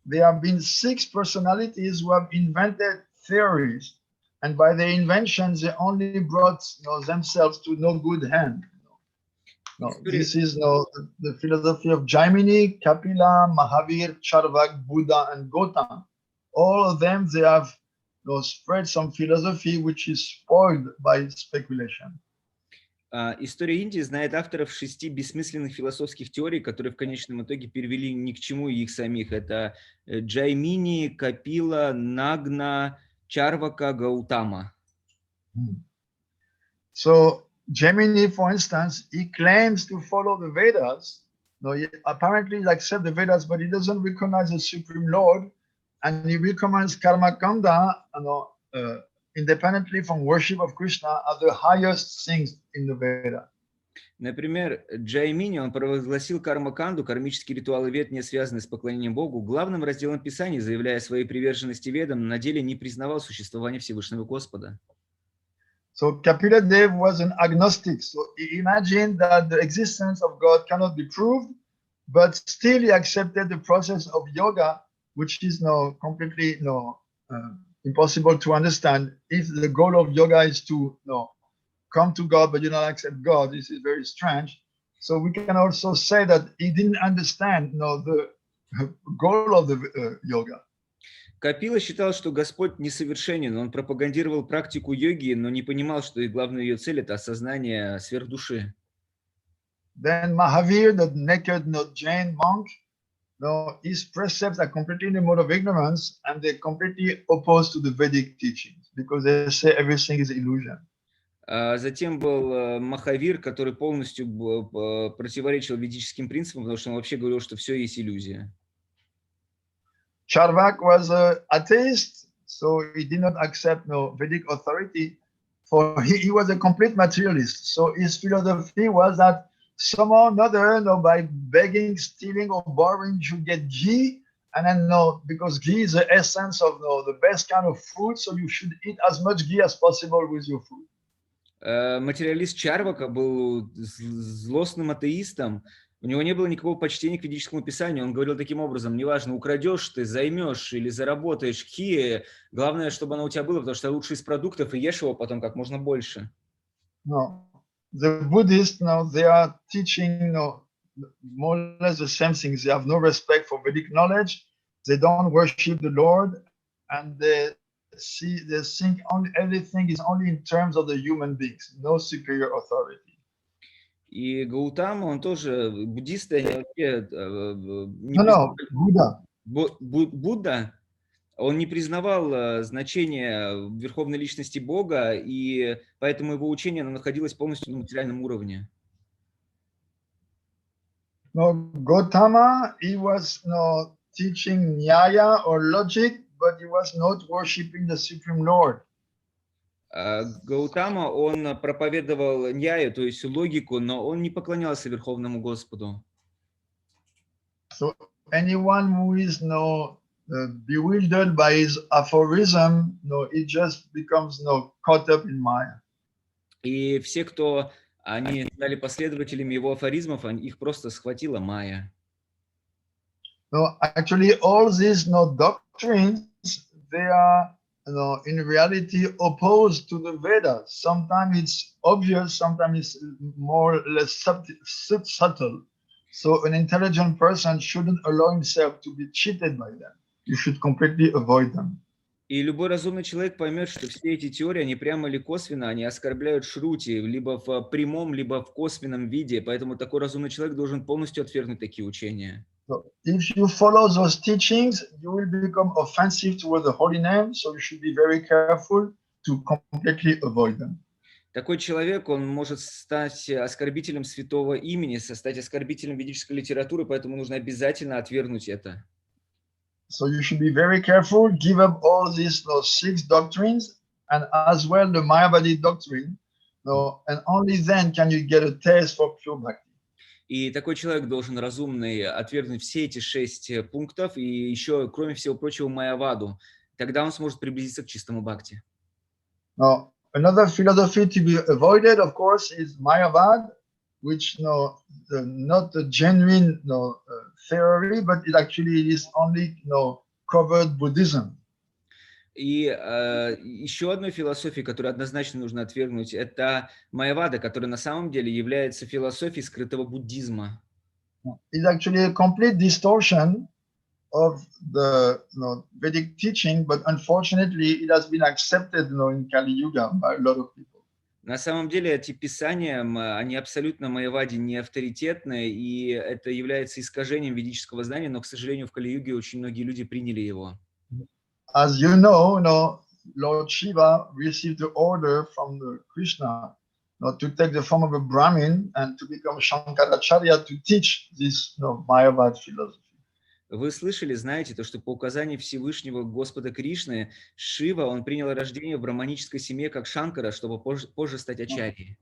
A: there have been 6 personalities who have invented theories, and by their inventions, they only brought themselves to no good hand. This is the philosophy of Jaimini, Kapila, Mahavir, Charvak, Buddha, and Gautam. All of them, they have spread some philosophy which is spoiled by speculation.
C: История Индии знает авторов 6 бессмысленных философских теорий, которые в конечном итоге привели ни к чему их самих. Это Джаймини, Капила, Нагна, Чарвака, Гаутама.
A: So Jaimini, for instance, he claims to follow the Vedas. Apparently he accepts the Vedas, but he doesn't recognize the Supreme Lord, and he recommends karma kanda, independently from worship of Krishna, are the highest things in the Veda.
C: Например, Джаймини, он провозгласил карма-канду, кармические ритуалы Вед, не связанные с поклонением Богу, главным разделом Писаний, заявляя своей приверженности Ведам, но на деле не признавал существование Всевышнего Господа.
A: So Kapila Dev was an agnostic. So he imagined that the existence of God cannot be proved, but still he accepted the process of yoga, which is completely impossible to understand. If the goal of yoga is to come to God, but you don't accept God, this is very strange. So we can also say that he didn't understand the goal of the yoga.
C: Капила считал, что Господь несовершенен. Он пропагандировал практику йоги, но не понимал, что и главная ее цель – это осознание сверхдуши.
A: Then Mahavir, the naked Jain monk, his precepts are completely in the mode of ignorance, and they're completely opposed to the Vedic teachings because they say everything is illusion.
C: Затем был Махавир, который полностью противоречил ведическим принципам, потому что он вообще говорил, что все есть иллюзия.
A: Charvak was an atheist, so he did not accept Vedic authority. For he was a complete materialist. So his philosophy was that somehow or another, by begging, stealing, or borrowing, you should get ghee, and then because ghee is the essence of the best kind of food, so you should eat as much ghee as possible with your food.
C: Материалист Чарвака был злостным атеистом. У него не было никакого почтения к ведическому писанию. Он говорил таким образом: неважно, украдешь ты, займешь или заработаешь ки, главное, чтобы оно у тебя было, потому что лучше из продуктов, и ешь его потом как можно больше.
A: No, the Buddhists they are teaching more or less the same things. They have no respect for Vedic knowledge. They don't worship the Lord, and they think everything is only in terms of the human beings, no superior authority.
C: И Гаутама, он тоже буддист, они вообще
A: Buddha.
C: Будда, он не признавал значения верховной личности Бога, и поэтому его учение находилось полностью на материальном уровне.
A: Gautama, he was teaching nyaya or logic, but he was not worshiping the Supreme Lord.
C: Гаутама, он проповедовал ньяю, то есть логику, но он не поклонялся Верховному Господу.
A: So anyone who is bewildered by his aphorism, it just becomes caught up in Maya.
C: И все, кто они стали последователями его афоризмов, их просто схватила майя.
A: Actually, all these doctrines, they are in reality opposed to the Vedas. Sometimes it's obvious, sometimes it's more or less subtle. So an intelligent person shouldn't allow himself to be cheated by them. You should completely avoid them.
C: И любой разумный человек поймет, что все эти теории, они прямо или косвенно, они оскорбляют Шрути, либо в прямом, либо в косвенном виде. Поэтому такой разумный человек должен полностью отвергнуть такие учения.
A: So if you follow those teachings, you will become offensive toward the holy name. So you should be very careful to completely avoid them.
C: Такой человек, он может стать оскорбителем святого имени, стать оскорбителем ведической литературы, поэтому нужно обязательно отвергнуть это.
A: So you should be very careful, give up all these 6 doctrines, and as well the Mayavadi doctrine, and only then can you get a taste for pure bhakti.
C: И такой человек должен разумный отвергнуть все эти 6 пунктов и еще, кроме всего прочего, майяваду. Тогда он сможет приблизиться к чистому бхакти.
A: Now, another philosophy to be avoided, of course, is Mayavad, which not a genuine theory, but it actually is only covered Buddhism.
C: И еще одной философией, которую однозначно нужно отвергнуть, это майявада, которая на самом деле является философией скрытого буддизма.
A: It's actually a complete distortion of the Vedic teaching, but unfortunately it has been accepted in Kali Yuga by a lot of people.
C: На самом деле эти писания, они абсолютно майяваде не авторитетны, и это является искажением ведического знания, но, к сожалению, в Кали-юге очень многие люди приняли его.
A: As you know, Lord Shiva received the order from Krishna to take the form of a Brahmin and to become Shankaracharya to teach this Mayavad philosophy.
C: Вы слышали, знаете, то, что по указанию Всевышнего Господа Кришны, Шива, он принял рождение в браманической семье как Шанкара, чтобы позже стать ачарьей.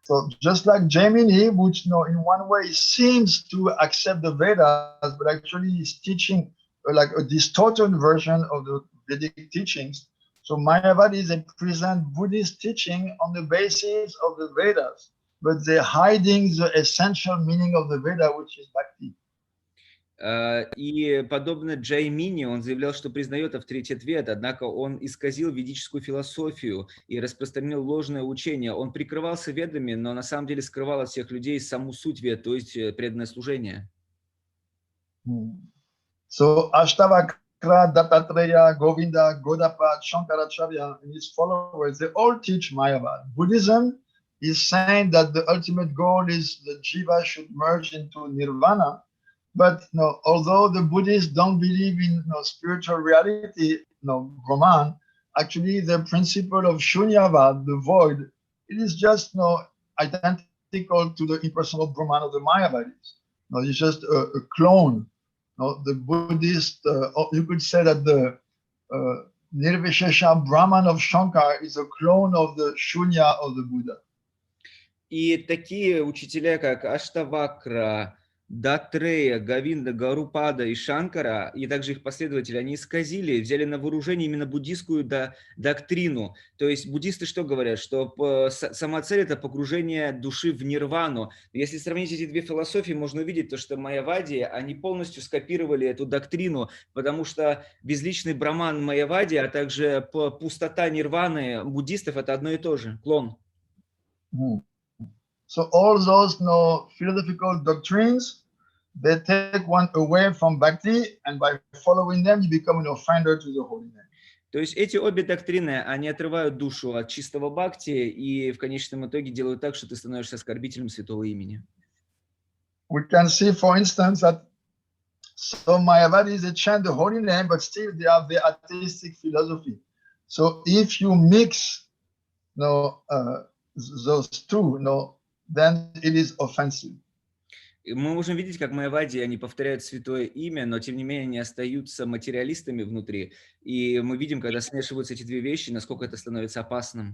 A: So just like Jaimini, which in one way seems to accept the Vedas, but actually is teaching like a distorted version of the Vedic teachings. So Mayavadis, they present Buddhist teaching on the basis of the Vedas, but they're hiding the essential meaning of the Veda, which is bhakti.
C: И подобно Джаймини, он заявлял, что признает авторитет Вед, однако он исказил ведическую философию и распространил ложное учение. Он прикрывался Ведами, но на самом деле скрывал от всех людей саму суть Вед, то есть преданное служение.
A: So Ashtavakra Shakra, Dattatreya, Govinda, Godapad, Shankaracharya, and his followers, they all teach Mayavad. Buddhism is saying that the ultimate goal is the jiva should merge into nirvana. But although the Buddhists don't believe in spiritual reality, Brahman, actually the principle of Shunyavad, the void, it is just identical to the impersonal Brahman of the Mayavadis. It's just a clone. The Buddhist, you could say that the Nirvishesha Brahman of Shankar is a clone of the Shunya of the Buddha.
C: И такие учителя, как Аштавакра, Датрея, Говинда, Гарупада и Шанкара, и также их последователи, они исказили, взяли на вооружение именно буддийскую доктрину. То есть буддисты что говорят? Что сама цель – это погружение души в нирвану. Если сравнить эти две философии, можно увидеть, то, что майявади, они полностью скопировали эту доктрину, потому что безличный браман майявади, а также пустота нирваны буддистов – это одно и то же, клон.
A: So all those philosophical doctrines, they take one away from bhakti, and by following them, you become an offender to the holy name.
C: То есть эти обе доктрины, они отрывают душу от чистого бхакти и в конечном итоге делают так, что ты становишься оскорбителем святого имени.
A: We can see, for instance, that some Mayavadis, they chant the holy name, but still they have the atheistic philosophy. So if you mix those two, then it is offensive.
C: Мы можем видеть, как майявади, они повторяют святое имя, но тем не менее они остаются материалистами внутри. И мы видим, когда смешиваются эти две вещи, насколько это становится опасным.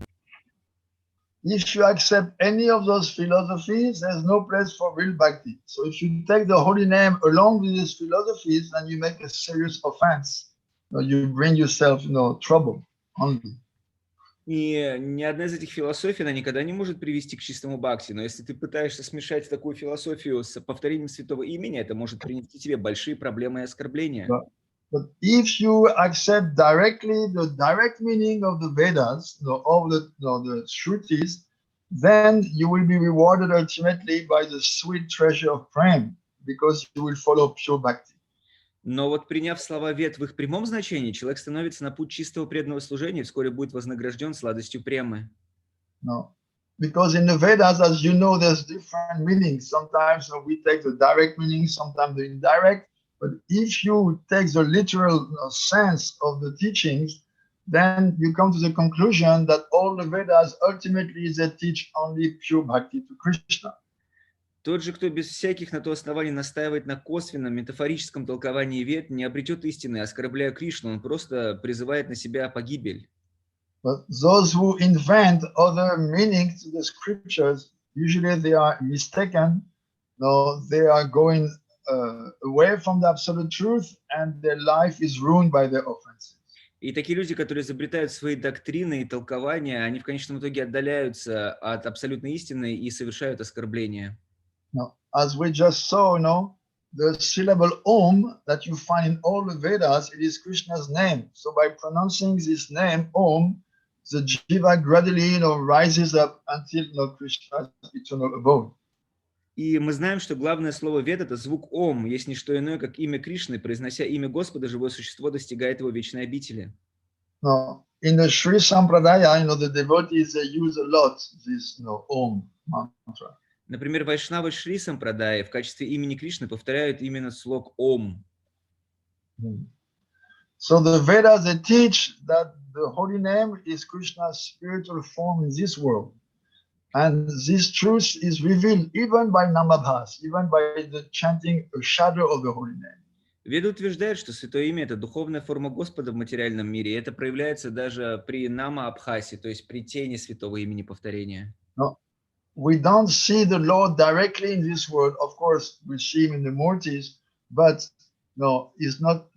A: If you accept any of those philosophies, there's no place for real bhakti. So if you take the holy name along with these philosophies, then you make a serious offense. You bring yourself, trouble only.
C: И ни одна из этих философий, она никогда не может привести к чистому бхакти. Но если ты пытаешься смешать такую философию с повторением святого имени, это может принести тебе большие проблемы и оскорбления.
A: But if you accept directly the direct meaning of the Vedas, of the Shrutis, then you will be rewarded ultimately by the sweet treasure of prem, because you will follow pure bhakti.
C: Но вот приняв слова вед в их прямом значении, человек становится на путь чистого преданного служения и вскоре будет вознагражден сладостью премы.
A: No, because in the Vedas, as you know, there's different meanings. Sometimes we take the direct meaning, sometimes the indirect. But if you take the literal sense of the teachings, then you come to the conclusion that all the Vedas ultimately they teach only pure bhakti to Krishna.
C: Тот же, кто без всяких на то оснований настаивает на косвенном, метафорическом толковании вед, не обретет истины, оскорбляя Кришну, он просто призывает на себя погибель.
A: But those who invent other meanings to the scriptures, usually they are mistaken. No, they are going away from the absolute truth, and their life is ruined by their offenses.
C: И такие люди, которые изобретают свои доктрины и толкования, они в конечном итоге отдаляются от абсолютной истины и совершают оскорбления.
A: Now, as we just saw, the syllable Om that you find in all the Vedas, it is Krishna's name. So by pronouncing this name, Om, the jiva gradually, rises up until Krishna's eternal abode.
C: И мы знаем, что главное слово вед – это звук Ом, есть не что иное, как имя Кришны. Произнося имя Господа, живое существо достигает его вечной обители.
A: Now, in the Shri Sampradaya, the devotees, they use a lot this, Om mantra.
C: Например, вайшнавы Шри Сампрадай в качестве имени Кришны повторяют именно слог Ом.
A: So the Vedas, they teach that the holy name is Krishna's spiritual form in this world. And this truth is revealed even by namabhas, even by the chanting a shadow of the holy name.
C: Веды утверждают, что Святое Имя – это духовная форма Господа в материальном мире, и это проявляется даже при нама-абхасе, то есть при тени Святого Имени повторения.
A: No, we don't see the Lord directly in this world. Of course, we see him in the Murtis, but it's not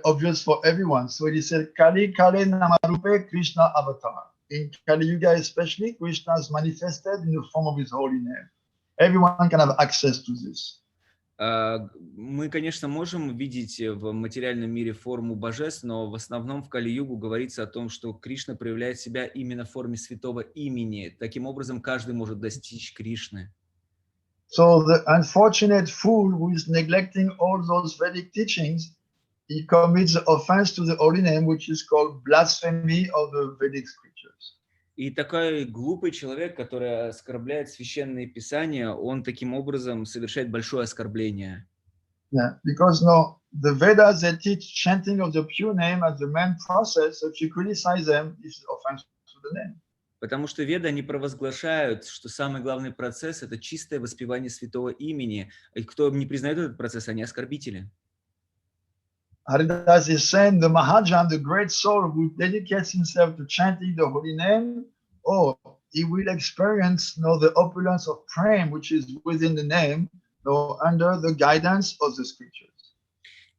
A: obvious for everyone. So it is said, Kali Kale Namarupe Krishna Avatar. In Kali Yuga especially, Krishna is manifested in the form of his holy name. Everyone can have access to this.
C: Мы, конечно, можем видеть в материальном мире форму божеств, но в основном в Кали-югу говорится о том, что Кришна проявляет себя именно в форме святого имени. Таким образом, каждый может достичь Кришны.
A: So the unfortunate fool who is neglecting all those Vedic teachings, he commits the offense to the holy name, which is called blasphemy of the Vedic scriptures.
C: И такой глупый человек, который оскорбляет священные писания, он таким образом совершает большое оскорбление.
A: Yeah, because no, the Vedas, they teach chanting of the pure name as the main process. So if you criticize them, it's offense to the name.
C: Потому что Веды, они провозглашают, что самый главный процесс – это чистое воспевание святого имени. И кто не признает этот процесс, они оскорбители.
A: Haridas is saying the Maharaja, the great soul who dedicates himself to chanting the holy name, oh, he will experience the opulence of prema, which is within the name, under the guidance of the scriptures.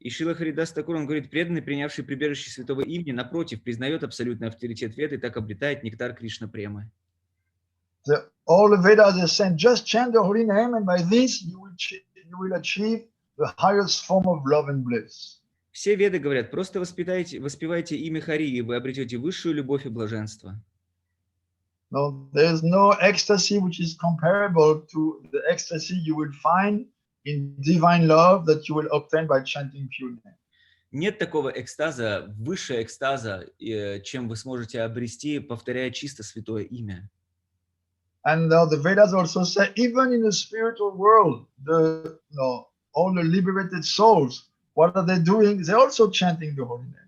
C: И Шрила Харидас Такур, он говорит, преданный, принявший прибежище святого имени, напротив, признает абсолютный авторитет Вед и так обретает нектар Кришна премы.
A: All the Vedas are saying, just chant the holy name, and by this you will achieve the highest form of love and bliss.
C: Все Веды говорят, просто воспевайте имя Хари, и вы обретете высшую любовь и блаженство.
A: No, there's no ecstasy which is comparable to the ecstasy you will find in divine love that you will obtain by chanting pure name.
C: Нет такого экстаза, выше экстаза, чем вы сможете обрести, повторяя чисто святое имя.
A: And the Vedas also say, even in the spiritual world, all the liberated souls, what are they doing? They're also chanting the holy name.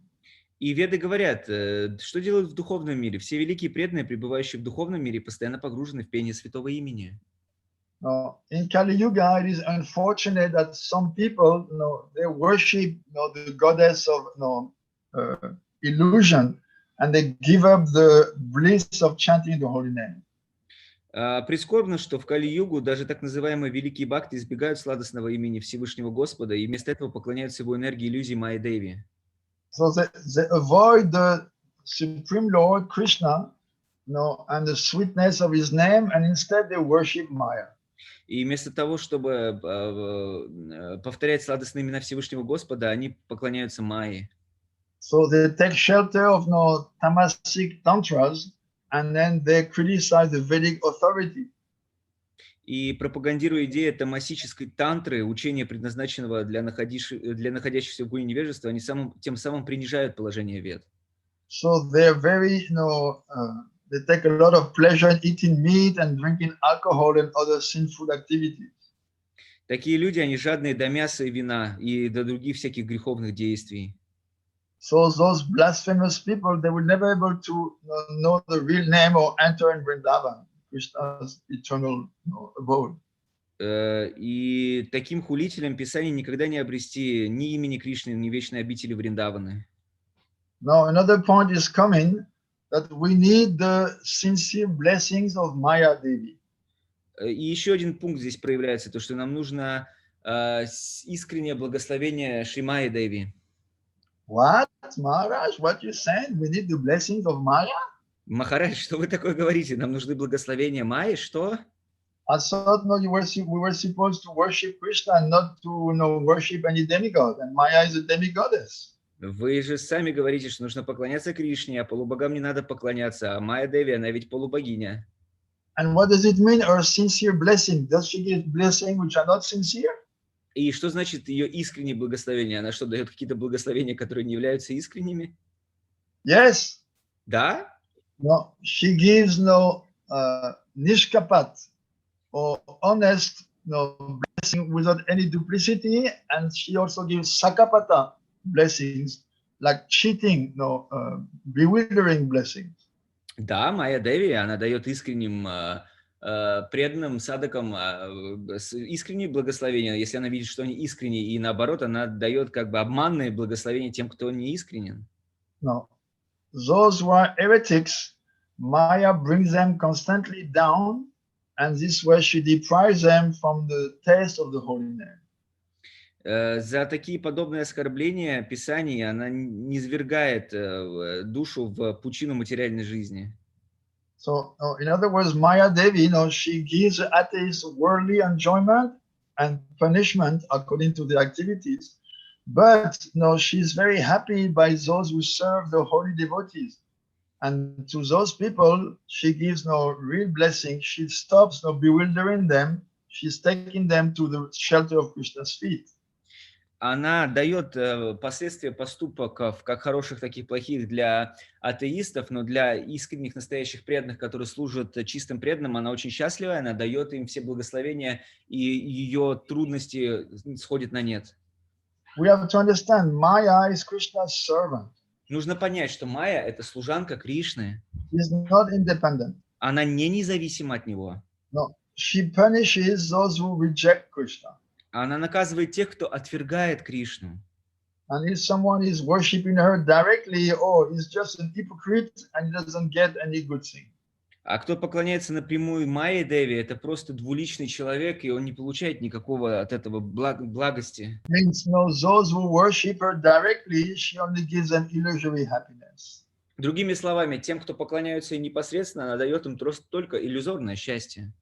C: И Веды говорят, что делают в духовном мире. Все великие преданные, пребывающие в духовном мире, постоянно погружены в пение святого имени.
A: In Kali Yuga, it is unfortunate that some people, they worship, the goddess of illusion, and they give up the bliss of chanting the holy name.
C: Прискорбно, что в Кали-югу даже так называемые великие бхакти избегают сладостного имени Всевышнего Господа и вместо этого поклоняются его энергии иллюзии Майя-деви.
A: So they avoid the Supreme Lord Krishna, and the sweetness of his name, and instead they worship Maya.
C: И вместо того, чтобы повторять сладостные имена Всевышнего Господа, они поклоняются Майе.
A: So they take shelter of tamasic tantras, and then they criticize the Vedic authority.
C: И пропагандируя идею тамасической тантры, учения, предназначенного для находящихся в гуне невежества, они тем самым принижают положение Вед.
A: So they're very, they take a lot of pleasure in eating meat and drinking alcohol and other sinful activities.
C: Такие люди, они жадные до мяса и вина и до других всяких греховных действий.
A: So those blasphemous people, they will never be able to know the real name or enter in Vrindavan, Krishna's eternal abode.
C: И таким хулителям Писания никогда не обрести ни имени Кришны, ни вечной обители Вриндаваны.
A: Now another point is coming, that we need the sincere blessings of Maya Devi.
C: И еще один пункт здесь проявляется, то, что нам нужно искреннее благословение Шри Майя Деви.
A: What, Maharaj? What you saying? We need the blessings of Maya?
C: Махарадж, что вы такое говорите? Нам нужны благословения Майи? Что?
A: I thought we were supposed to worship Krishna and not to worship any demigod, and Maya is a demigoddess.
C: Вы же сами говорите, что нужно поклоняться Кришне, а полубогам не надо поклоняться, а Майя Деви, она ведь полубогиня.
A: And what does it mean, her sincere blessing? Does she give blessings which are not sincere?
C: И что значит ее искреннее благословение? Она что, дает какие-то благословения, которые не являются искренними?
A: Yes.
C: Да?
A: No, she gives nishkapat or honest blessing without any duplicity, and she also gives sakapata blessings like cheating, bewildering blessings.
C: Да, Майя Деви, она дает искренним преданным садакам искренние благословения, если она видит, что они искренние, и наоборот, она дает как бы обманные благословения тем, кто не искренен.
A: No. Those who are heretics, Maya brings them constantly down, and this way she deprives them from the taste of the holy name.
C: За такие подобные оскорбления Писания она низвергает душу в пучину материальной жизни.
A: So, in other words, Maya Devi, she gives the atheists worldly enjoyment and punishment according to the activities, but she's very happy by those who serve the holy devotees. And to those people, she gives real blessing. She stops bewildering them. She's taking them to the shelter of Krishna's feet.
C: Она дает последствия поступков, как хороших, так и плохих для атеистов, но для искренних, настоящих преданных, которые служат чистым преданным, она очень счастлива, она дает им все благословения, и ее трудности сходят на нет.
A: We have to understand Maya is Krishna's servant.
C: Нужно понять, что Майя – это служанка Кришны.
A: She is not independent.
C: Она не независима от него.
A: No, she punishes those who reject Krishna.
C: Она наказывает тех, кто отвергает Кришну.
A: And if someone is worshiping her directly, oh, he's just an hypocrite and he doesn't get any good thing.
C: А кто поклоняется напрямую Майе Деви, это просто двуличный человек, и он не получает никакого от этого благости.
A: Means no, those who worship her directly, she only gives them illusory happiness.
C: Другими словами, тем, кто поклоняется ей непосредственно, она дает им только иллюзорное счастье.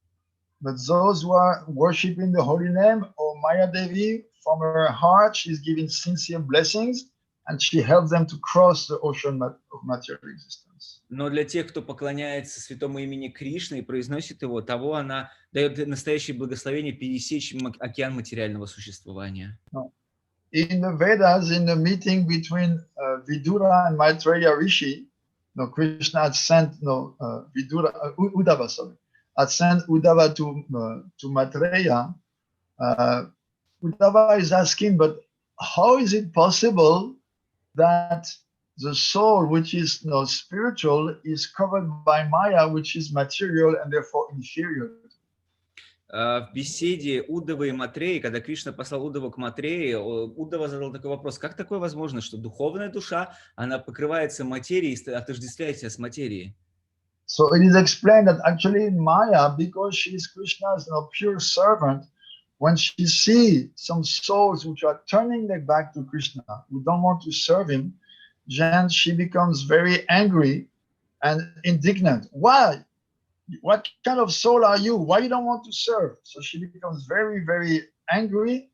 A: But those who are worshiping the holy name of Maya Devi, from her heart, she's giving sincere blessings, and she helps them to cross the ocean of material existence.
C: Но для тех, кто поклоняется святому имени Кришны и произносит его, того она дает настоящее благословение пересечь океан материального существования.
A: In the Vedas, in the meeting between Vidura and Maitreya Rishi, Krishna had sent Uddhava, had sent Uddhava to Maitreya. Uddhava is asking, but how is it possible that the soul, which is spiritual, is covered by Maya, which is material and therefore inferior?
C: В беседе Уддавы и Матреи, когда Кришна послал Уддаву к Матрее, Уддава задал такой вопрос: как такое возможно, что духовная душа, она покрывается материей и отождествляет себя с материей?
A: So it is explained that actually Maya, because she is Krishna's pure servant, when she sees some souls which are turning their back to Krishna, who don't want to serve him, then she becomes very angry and indignant. Why? What kind of soul are you? Why you don't want to serve? So she becomes very, very angry,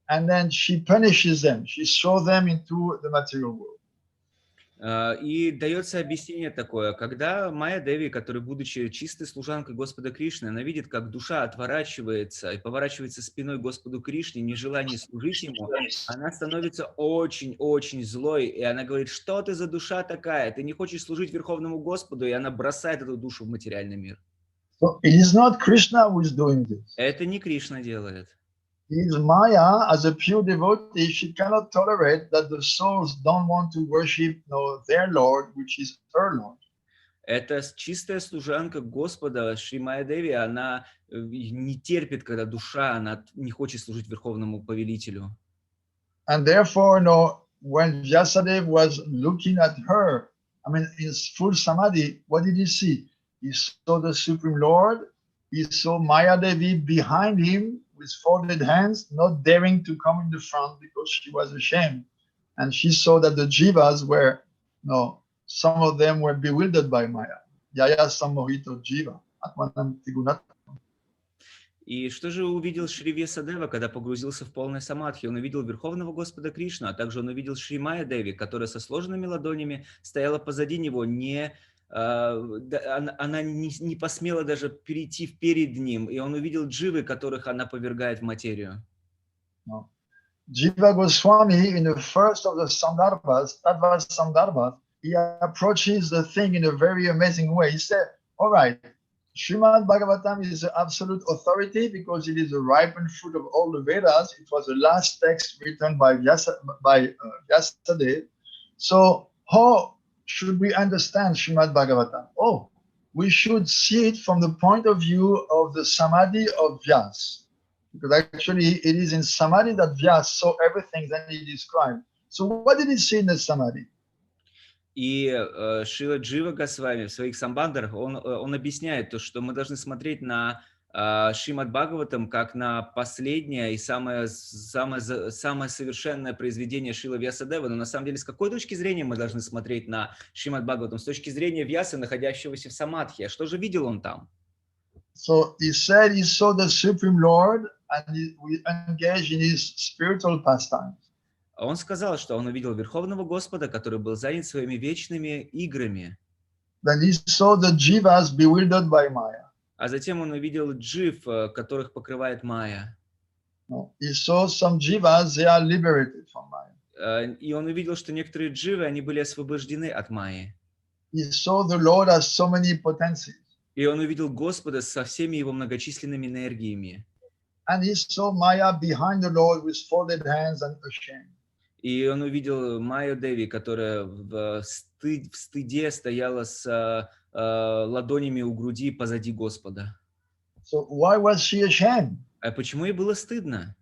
A: and then she punishes them. She throws them into the material world.
C: И дается объяснение такое, когда Майя Деви, которая, будучи чистой служанкой Господа Кришны, она видит, как душа отворачивается и поворачивается спиной Господу Кришне, нежелание служить ему, она становится очень-очень злой, и она говорит: что ты за душа такая, ты не хочешь служить Верховному Господу, и она бросает эту душу в материальный мир.
A: So it is not Krishna who is doing this.
C: Это не Кришна делает.
A: It is Maya, as a pure devotee, she cannot tolerate that the souls don't want to worship their Lord, which is her Lord.
C: Это чистая служанка Господа, Шри Майя Деви, она не терпит, когда душа, она не хочет служить Верховному Повелителю.
A: And therefore, when Vyasadeva was looking at her, in full samadhi, what did he see? He saw the Supreme Lord, he saw Maya Devi behind him with folded hands, not daring to come in the front because she was ashamed. And she saw that the jivas were, some of them were bewildered by Maya. Yaya samohito jiva. Atmanam tigunat.
C: И что же увидел Шри Вьясадева, когда погрузился в полное самадхи? Он увидел Верховного Господа Кришну, а также он увидел Шри Майя Деви, которая со сложенными ладонями стояла позади него, она не посмела даже перейти перед ним, и он увидел дживы, которых она повергает в материю.
A: Jiva Goswami, in the first of the Sandarbhas, he approaches the thing in a very amazing way. He said, all right, Srimad Bhagavatam is the absolute authority because it is the ripened fruit of all the Vedas. It was the last text written by Vyasadeva. So how should we understand Srimad Bhagavatam? Oh, we should see it from the point of view of the Samadhi of Vyas. Because actually it is in Samadhi that Vyas saw everything that he described. So what did he see in the Samadhi?
C: И Шрила Джива Госвами в своих самбандарах, он объясняет то, что мы должны смотреть на Шримад Бхагаватам как на последнее и самое совершенное произведение Шрила Вьясадевы. Но на самом деле, с какой точки зрения мы должны смотреть на Шримад Бхагаватам? С точки зрения Вьясы, находящегося в самадхи. А что же видел он там?
A: So he said he saw the Supreme Lord and he engaged in his spiritual pastimes.
C: Он сказал, что он увидел Верховного Господа, который был занят своими вечными играми.
A: Then he saw the jivas bewildered by Maya.
C: А затем он увидел джив, которых покрывает Майя.
A: No, he saw some jivas, they are liberated from Maya.
C: И он увидел, что некоторые дживы, они были освобождены от майи.
A: He saw the Lord has so many potencies.
C: И он увидел Господа со всеми его многочисленными энергиями.
A: And he saw Maya behind the Lord with folded hands and ashamed.
C: И он увидел Майю Деви, которая в стыде стояла с ладонями у груди позади Господа.
A: So why was she ashamed?
C: А почему ей было стыдно?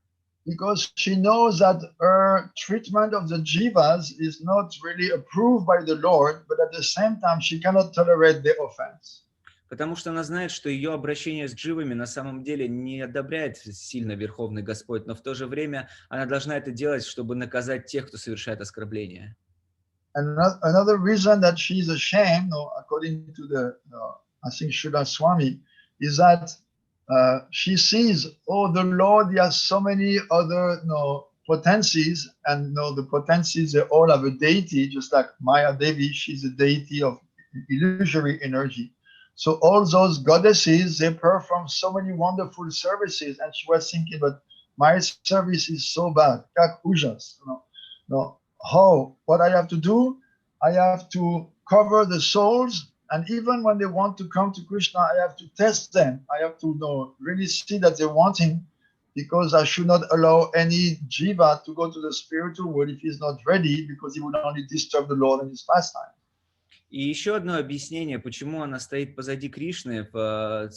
A: Because she knows that her treatment of the jivas is not really approved by the Lord, but at the same time she cannot tolerate the offense.
C: Потому что она знает, что ее обращение с дживами на самом деле не одобряет сильно Верховный Господь, но в то же время она должна это делать, чтобы наказать тех, кто совершает оскорбление.
A: And another reason that she is ashamed, according to the, I think Srila Swami, is that she sees, oh, the Lord, he has so many other potencies, and the potencies, they all have a deity, just like Maya Devi, she's a deity of illusory energy. So all those goddesses, they perform so many wonderful services, and she was thinking, but my service is so bad. Как ужас. How? What I have to do? I have to cover the souls, and even when they want to come to Krishna, I have to test them. I have to really see that they want him, because I should not allow any jiva to go to the spiritual world if he's not ready, because he would only disturb the Lord in his pastime.
C: И еще одно объяснение, почему она стоит позади Кришны в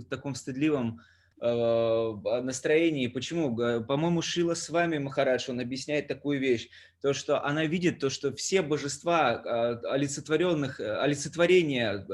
C: таком стыдливом настроении. Почему? По-моему, Шрила с вами, Махарадж, он объясняет такую вещь, то, что она видит то, что все божества, олицетворение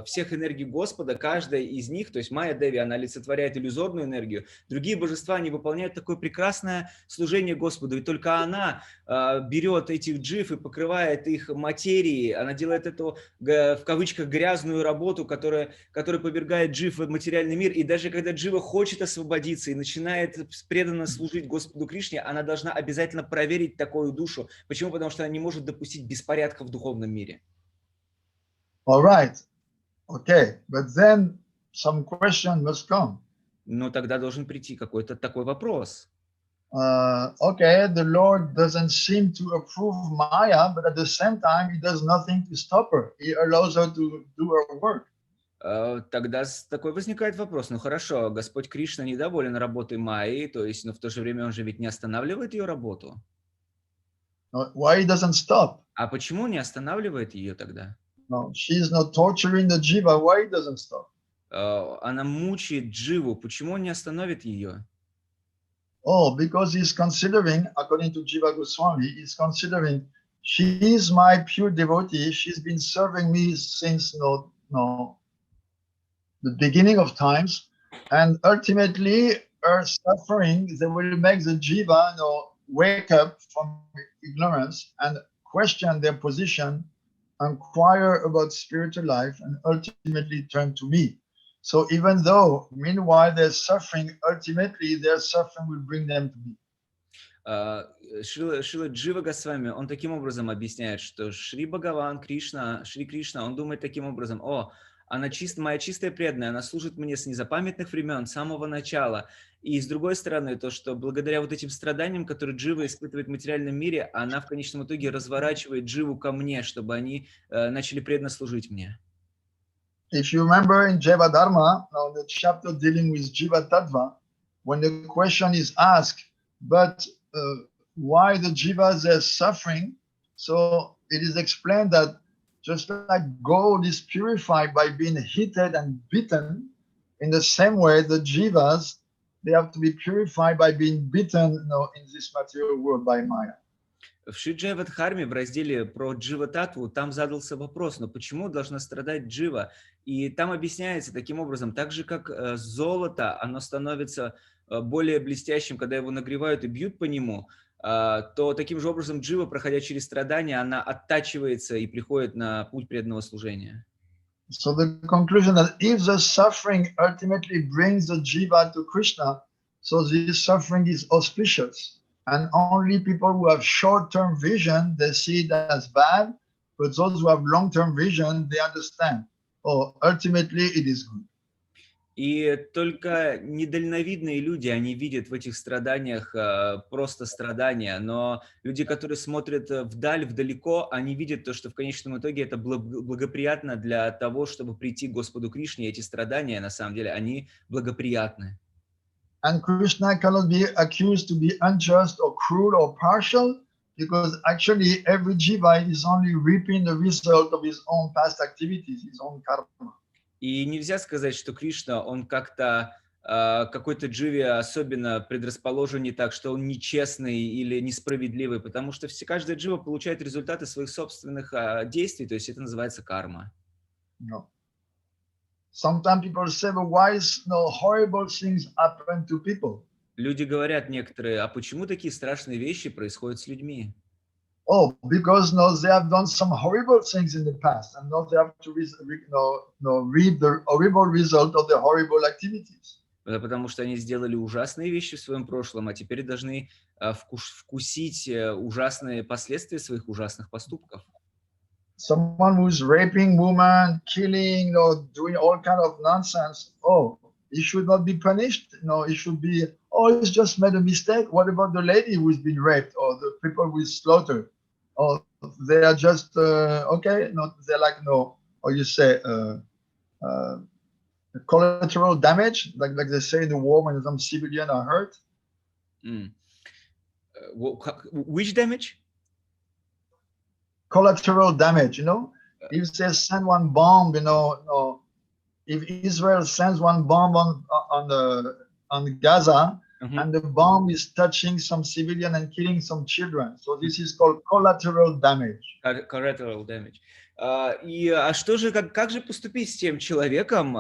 C: всех энергий Господа, каждая из них, то есть Майя Деви, она олицетворяет иллюзорную энергию, другие божества, они выполняют такое прекрасное служение Господу, и только она берет этих джив и покрывает их материей, она делает эту, в кавычках, грязную работу, которая повергает джив в материальный мир, и даже когда джива хочет освободиться и начинает преданно служить Господу Кришне, она должна обязательно проверить такую душу. Почему? Потому что она не может допустить беспорядка в духовном мире.
A: All right. Okay. But then some question must come.
C: Но тогда должен прийти какой-то такой вопрос.
A: Okay, the Lord doesn't seem to approve Maya, but at the same time, he does nothing to stop her. He allows her to do her work.
C: Тогда такой возникает вопрос. Ну хорошо, Господь Кришна недоволен работой Майи, то есть, но в то же время он же ведь не останавливает ее работу.
A: Why he doesn't stop?
C: А почему не останавливает ее тогда?
A: No, she's not torturing the jiva. Why he doesn't stop?
C: Она мучает дживу. Почему он не остановит ее?
A: Oh, because he's considering, according to Jiva Goswami, he's considering, she is my pure devotee. She's been serving me since the beginning of times, and ultimately her suffering, they will make the jiva wake up from ignorance and question their position, inquire about spiritual life, and ultimately turn to me. So even though meanwhile they're suffering, ultimately their suffering will bring them to me.
C: Шрила Джива Госвами, он таким образом объясняет, что Шри Бхагаван, Шри Кришна, он думает таким образом: она моя чистая преданная, она служит мне с незапамятных времен, с самого начала. И с другой стороны, то, что благодаря вот этим страданиям, которые Джива испытывает в материальном мире, она в конечном итоге разворачивает Дживу ко мне, чтобы они начали преданно служить мне.
A: If you remember in Jiva Dharma, the chapter dealing with Jiva Tattva, when the question is asked, but why the jivas are suffering, so it is explained that just like gold is purified by being heated and beaten, in the same way the jivas, they have to be purified by being beaten in this material world by Maya.
C: В Шри-Джайвадхарме, в разделе про Джива-татву, там задался вопрос, но почему должна страдать Джива? И там объясняется таким образом: так же, как золото, оно становится более блестящим, когда его нагревают и бьют по нему, то таким же образом Джива, проходя через страдания, она оттачивается и приходит на путь преданного служения.
A: So the conclusion that if the suffering ultimately brings the jiva to Krishna, so this suffering is auspicious. And only people who have short-term vision, they see it as bad, but those who have long-term vision, they understand. Oh, ultimately it is good.
C: И только недальновидные люди, они видят в этих страданиях просто страдания, но люди, которые смотрят вдаль, вдалеко, они видят то, что в конечном итоге это благоприятно для того, чтобы прийти к Господу Кришне. И эти страдания, на самом деле, они благоприятны.
A: And Krishna cannot be accused to be unjust or cruel or partial, because actually every jiva is only reaping the result of his own past activities, his own karma.
C: И нельзя сказать, что Кришна, он как-то какой-то дживе особенно предрасположен не так, что он нечестный или несправедливый, потому что каждая джива получает результаты своих собственных действий, то есть это называется карма.
A: No. Sometimes people say, well, why is horrible things happen to people?
C: Люди говорят некоторые, а почему такие страшные вещи происходят с людьми?
A: Oh, because they have done some horrible things in the past, and now they have to reap the horrible result of the horrible activities.
C: Потому что они сделали ужасные вещи в своем прошлом, а теперь должны вкусить ужасные последствия своих ужасных поступков.
A: Someone who's raping women, killing, doing all kind of nonsense. Oh, he should not be punished. No, he should be. Oh, he's just made a mistake. What about the lady who's been raped or the people who slaughtered? Oh, they are just okay. No, they're like or you say collateral damage, like they say in the war when some civilian are hurt.
C: Which damage?
A: Collateral damage. If they send one bomb, if Israel sends one bomb on Gaza, and the bomb is touching some civilian and killing some children. So this is called collateral damage.
C: Collateral damage. И что же, как же поступить с тем человеком,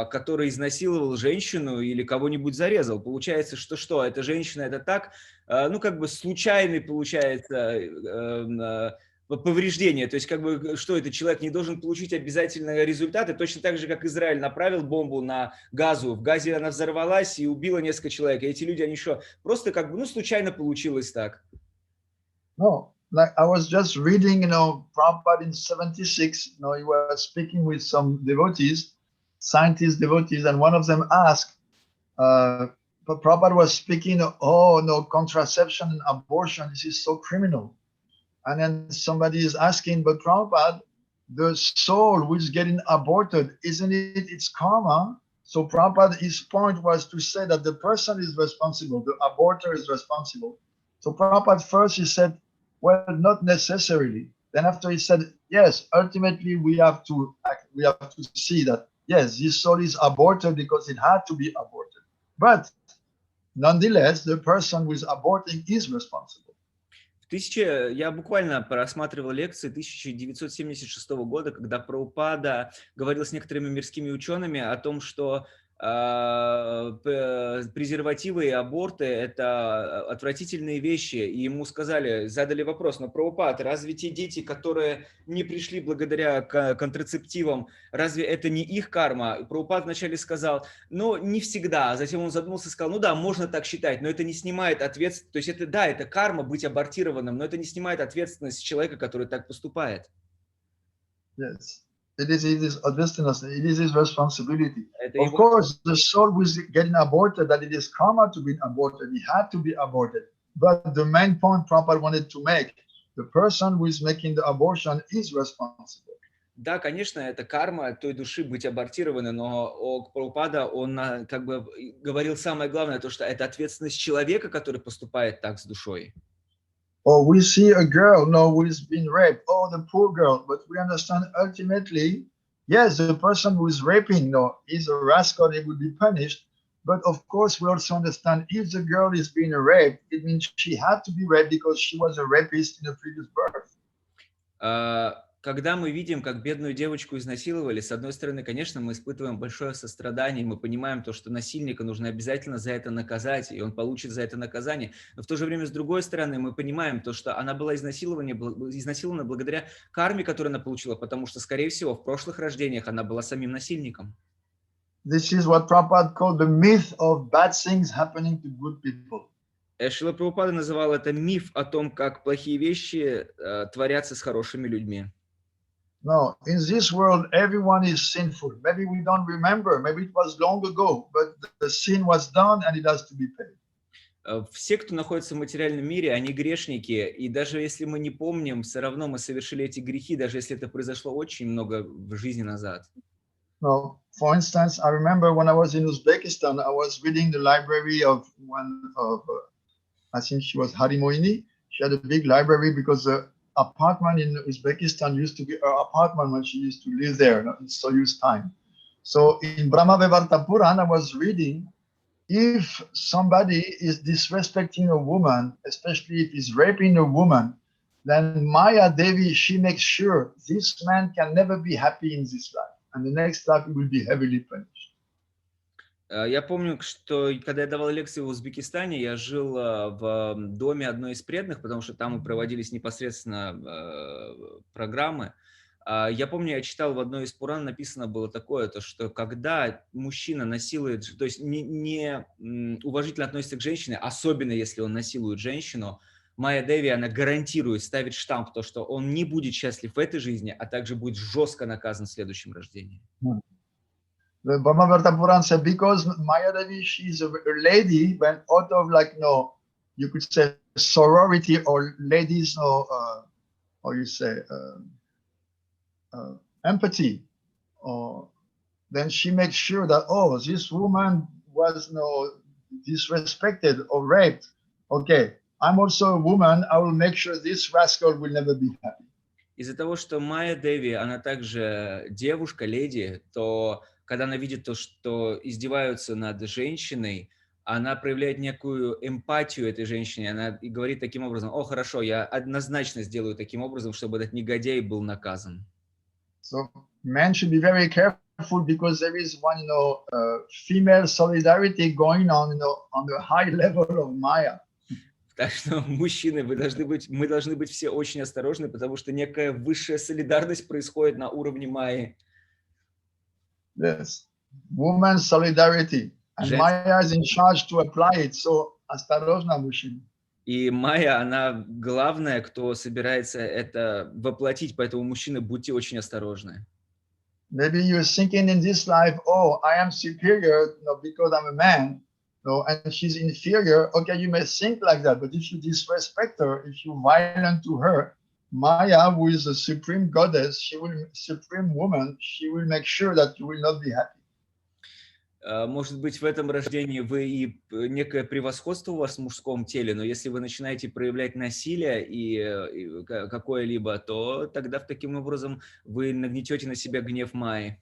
C: который изнасиловал женщину или кого-нибудь зарезал? Получается, что эта женщина, это так, случайный, получается, повреждение. То есть, что этот человек не должен получить обязательно результаты, точно так же, как Израиль направил бомбу на Газу. В Газе она взорвалась и убила несколько человек. И эти люди, они что, просто случайно получилось так?
A: No, like I was just reading, Prabhupada in 76, he was speaking with some devotees, scientist devotees, and one of them asked, Prabhupada was speaking, contraception and abortion, this is so criminal. And then somebody is asking, but Prabhupada, the soul which is getting aborted, isn't it its karma? So Prabhupada, his point was to say that the person is responsible, the aborter is responsible. So Prabhupada first he said, well, not necessarily. Then after he said, yes, ultimately we have to see that, yes, this soul is aborted because it had to be aborted. But nonetheless, the person who is aborting is responsible.
C: Я буквально просматривал лекции 1976 года, когда Прабхупада говорил с некоторыми мирскими учеными о том, что презервативы и аборты – это отвратительные вещи. И ему задали вопрос, но Прабхупад, разве те дети, которые не пришли благодаря контрацептивам, разве это не их карма? И Прабхупад вначале сказал, не всегда. Затем он задумался и сказал, да, можно так считать, но это не снимает ответственность. То есть это карма быть абортированным, но это не снимает ответственность человека, который так поступает.
A: Yes. It is his responsibility. Of course, the soul who is getting aborted, that it is karma to be aborted. It had to be aborted. But the main point Prabhupada wanted to make, the person who is making the abortion is responsible.
C: Да, конечно, это карма той души быть абортированной, но Прабхупада, он говорил самое главное, то, что это ответственность человека, который поступает так с душой.
A: Or we see a girl who is being raped. Oh, the poor girl. But we understand ultimately, yes, the person who is raping is a rascal, he would be punished. But of course, we also understand if the girl is being raped, it means she had to be raped because she was a rapist in a previous birth.
C: Когда мы видим, как бедную девочку изнасиловали, с одной стороны, конечно, мы испытываем большое сострядание, мы понимаем то, что насильника нужно обязательно за это наказать, и он получит за это наказание. Но в то же время, с другой стороны, мы понимаем то, что она была изнасилована благодаря карме, которую она получила, потому что, скорее всего, в прошлых рождениях она была самим насильником.
A: This is what Prabhupada called the myth of bad things happening to good people.
C: Шрила Прабхупада называл это миф о том, как плохие вещи творятся с хорошими людьми.
A: No, in this world, everyone is sinful. Maybe we don't remember. Maybe it was long ago, but the sin was done and it has to be paid.
C: Все, кто находится в материальном мире, они грешники, и даже если мы не помним, все равно мы совершили эти грехи, даже если это произошло очень много в жизни назад.
A: No, for instance, I remember when I was in Uzbekistan, I was reading the library of one of, I think she was Harimoini. She had a big library because the apartment in Uzbekistan used to be her apartment when she used to live there in Soyuz time. So in Brahmavivarta Puran, I was reading, if somebody is disrespecting a woman, especially if he's raping a woman, then Maya Devi, she makes sure this man can never be happy in this life. And the next life he will be heavily punished.
C: Я помню, что когда я давал лекции в Узбекистане, я жил в доме одной из преданных, потому что там и проводились непосредственно программы. Я помню, я читал в одной из Пуран, написано было такое, то, что когда мужчина насилует, то есть не уважительно относится к женщине, особенно если он насилует женщину, Майя Деви, она гарантирует, ставит штамп, то, что он не будет счастлив в этой жизни, а также будет жестко наказан в следующем рождении.
A: The Brahmavarta Puran said, because Maya Devi, she's a lady, when out of like, no, you could say sorority or ladies, or you say empathy, or then she makes sure that, oh, this woman was disrespected or raped. Okay, I'm also a woman. I will make sure this rascal will never be happy.
C: Из-за того, что Майя Деви, она также девушка, леди, то когда она видит то, что издеваются над женщиной, она проявляет некую эмпатию этой женщине, она и говорит таким образом: о, хорошо, я однозначно сделаю таким образом, чтобы этот негодяй был наказан.
A: So men should be very careful because there is one, female solidarity going on, on the high level of Maya.
C: Так что, мужчины, мы должны быть все очень осторожны, потому что некая высшая солидарность происходит на уровне Майи.
A: Yes, women's solidarity. And Maya is in charge to apply it. So, осторожно, мужчины.
C: И Майя, она главная, кто собирается это воплотить, поэтому, мужчины, будьте очень осторожны.
A: Maybe you're thinking in this life, oh, I am superior, because I'm a man. No, and she's inferior. Okay, you may think like that, but if you disrespect her, if you're violent to her, Maya, who is the supreme goddess, supreme woman, she will make sure that you will not be happy.
C: Может быть, в этом рождении вы и некое превосходство у вас в мужском теле, но если вы начинаете проявлять насилие и какое-либо, то тогда таким образом вы нагнетете на себя гнев Майи.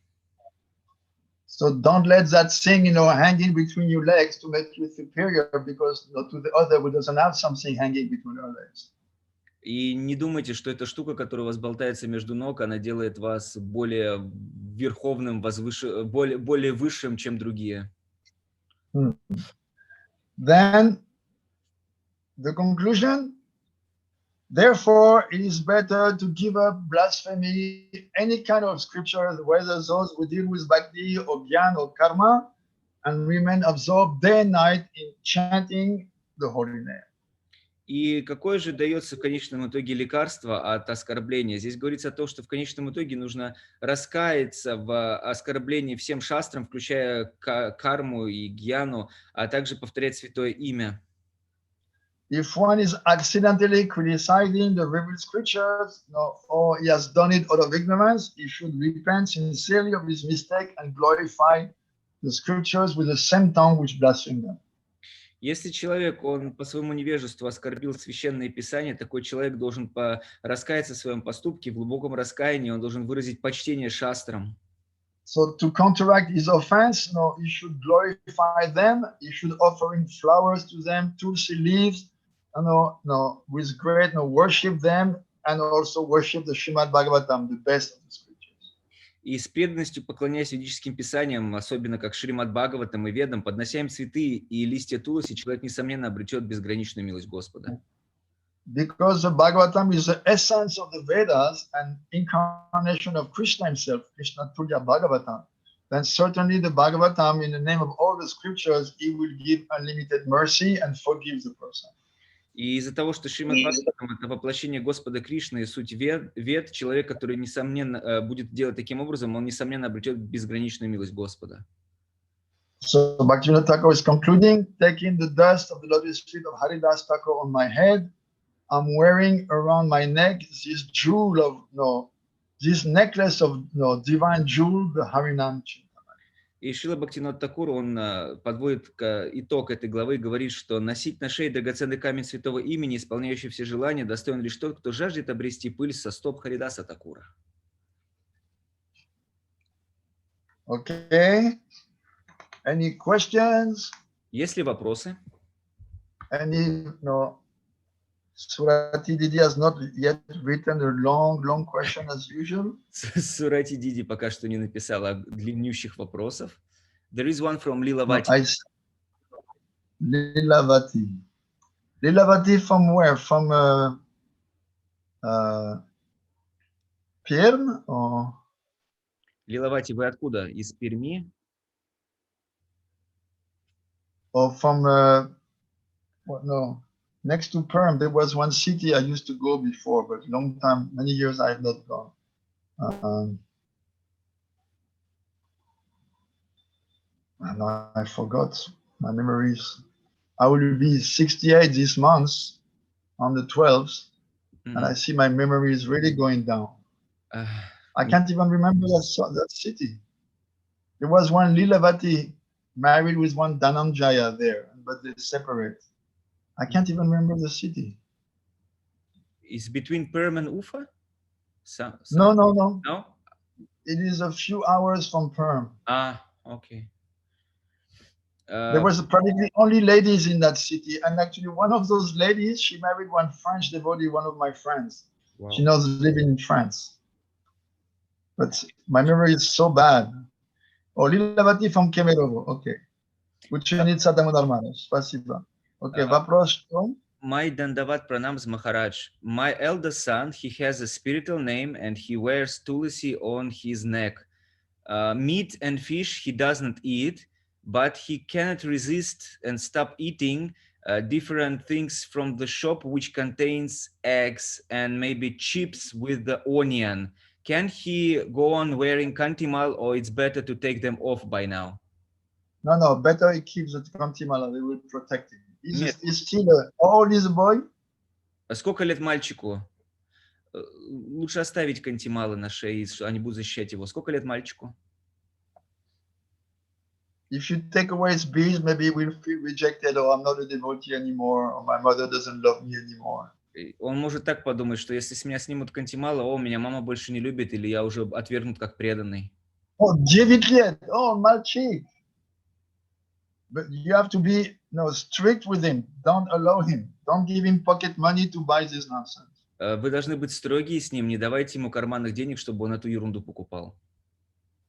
A: So don't let that thing, hanging between your legs to make you superior, because to the other who doesn't have something hanging between your legs.
C: И не думайте, что эта штука, которая у вас болтается между ног, она делает вас более верховным, более высшим, чем другие.
A: Then the conclusion. Therefore, it is better to give up blasphemy, any kind of scripture, whether those who deal with bhakti or gyan or karma, and remain absorbed day and night in chanting the holy name.
C: И какое же дается в конечном итоге лекарство от оскорбления? Здесь говорится о том, что в конечном итоге нужно раскаяться в оскорблении всем шастрам, включая карму и гьяну, а также повторять святое имя.
A: If one is accidentally criticizing the revealed scriptures, or he has done it out of ignorance, he should repent sincerely of his mistake and glorify the scriptures with the same tongue which blasphemed them.
C: Если человек, он по своему невежеству оскорбил священные писания, такой человек должен раскаяться в своем поступке, в глубоком раскаянии, он должен выразить почтение шастрам.
A: So to counteract his offense, he should glorify them, he should offer in flowers to them, tulsi leaves, with great worship them, and also worship the Srimad Bhagavatam, the best of the scriptures.
C: И с преданностью поклоняясь ведическим писаниям, особенно как Шримад Бхагаватам и Ведам, поднося им цветы и листья туласи, человек, несомненно, обретет безграничную милость Господа.
A: Because the Bhagavatam is the essence of the Vedas and incarnation of Krishna himself, Krishna Tulya Bhagavatam, then certainly the Bhagavatam, in the name of all the scriptures, he will give unlimited mercy and forgive the person.
C: И из-за того, что Шримад Бхагаватам — это воплощение Господа Кришны, суть вед, человек, который, несомненно, будет делать таким образом, он, несомненно, обретет безграничную милость Господа.
A: So Bhaktivinoda Thakur is concluding, taking the dust of the lotus feet of Haridas Thakur on my head, I'm wearing around my neck this jewel of, this necklace of divine jewel, the Harinam Чинтамани.
C: И Шрила Бхактивинода Тхакур, он подводит итог этой главы и говорит, что носить на шее драгоценный камень святого имени, исполняющий все желания, достоин лишь тот, кто жаждет обрести пыль со стоп Харидаса Тхакура.
A: Okay. Any questions?
C: Есть ли вопросы?
A: Any, Surati Didi has not yet written a long question as usual.
C: Сурати Диди пока что не написала длиннющих вопросов. There is one from Lilavati.
A: Lilavati. Lilavati from where? From Perm or?
C: Лилавати, вы откуда? Из Перми?
A: Or from next to Perm, there was one city I used to go before, but long time, many years I have not gone. And I forgot my memories. I will be 68 this month on the 12th, and I see my memory is really going down. I can't even remember that city. There was one Lilavati married with one Dhananjaya there, but they separate. I can't even remember the city.
C: Is between Perm and Ufa?
A: No.
C: No?
A: It is a few hours from Perm.
C: Okay.
A: There was practically only ladies in that city, and actually one of those ladies, she married one French devotee, one of my friends. Wow. She knows living in France. But my memory is so bad. Oh, Lilavati from Kemerovo. Okay. Ученица Дамодар Маharaj. Спасибо. Okay, вопрос.
C: My Dandavat Pranams Maharaj. My elder son, he has a spiritual name and he wears tulsi on his neck. Meat and fish he doesn't eat, but he cannot resist and stop eating different things from the shop which contains eggs and maybe chips with the onion. Can he go on wearing kantimal or it's better to take them off by now?
A: No, better he keeps the kantimala, they will protect him. He's still how old is the boy?
C: Сколько лет мальчику? Лучше оставить кантималы на шее, они будут защищать его. Сколько лет мальчику?
A: If you take away his beads, maybe he will feel rejected, or I'm not a devotee anymore, or my mother doesn't love me anymore.
C: Он может так подумать, что если с меня снимут кантималы, меня мама больше не любит, или я уже отвергнут как преданный.
A: 9 лет, мальчик. But you have to be strict with him. Don't allow him. Don't give him pocket money to buy this nonsense.
C: Вы должны быть строгие с ним, не давайте ему карманных денег, чтобы он эту ерунду покупал.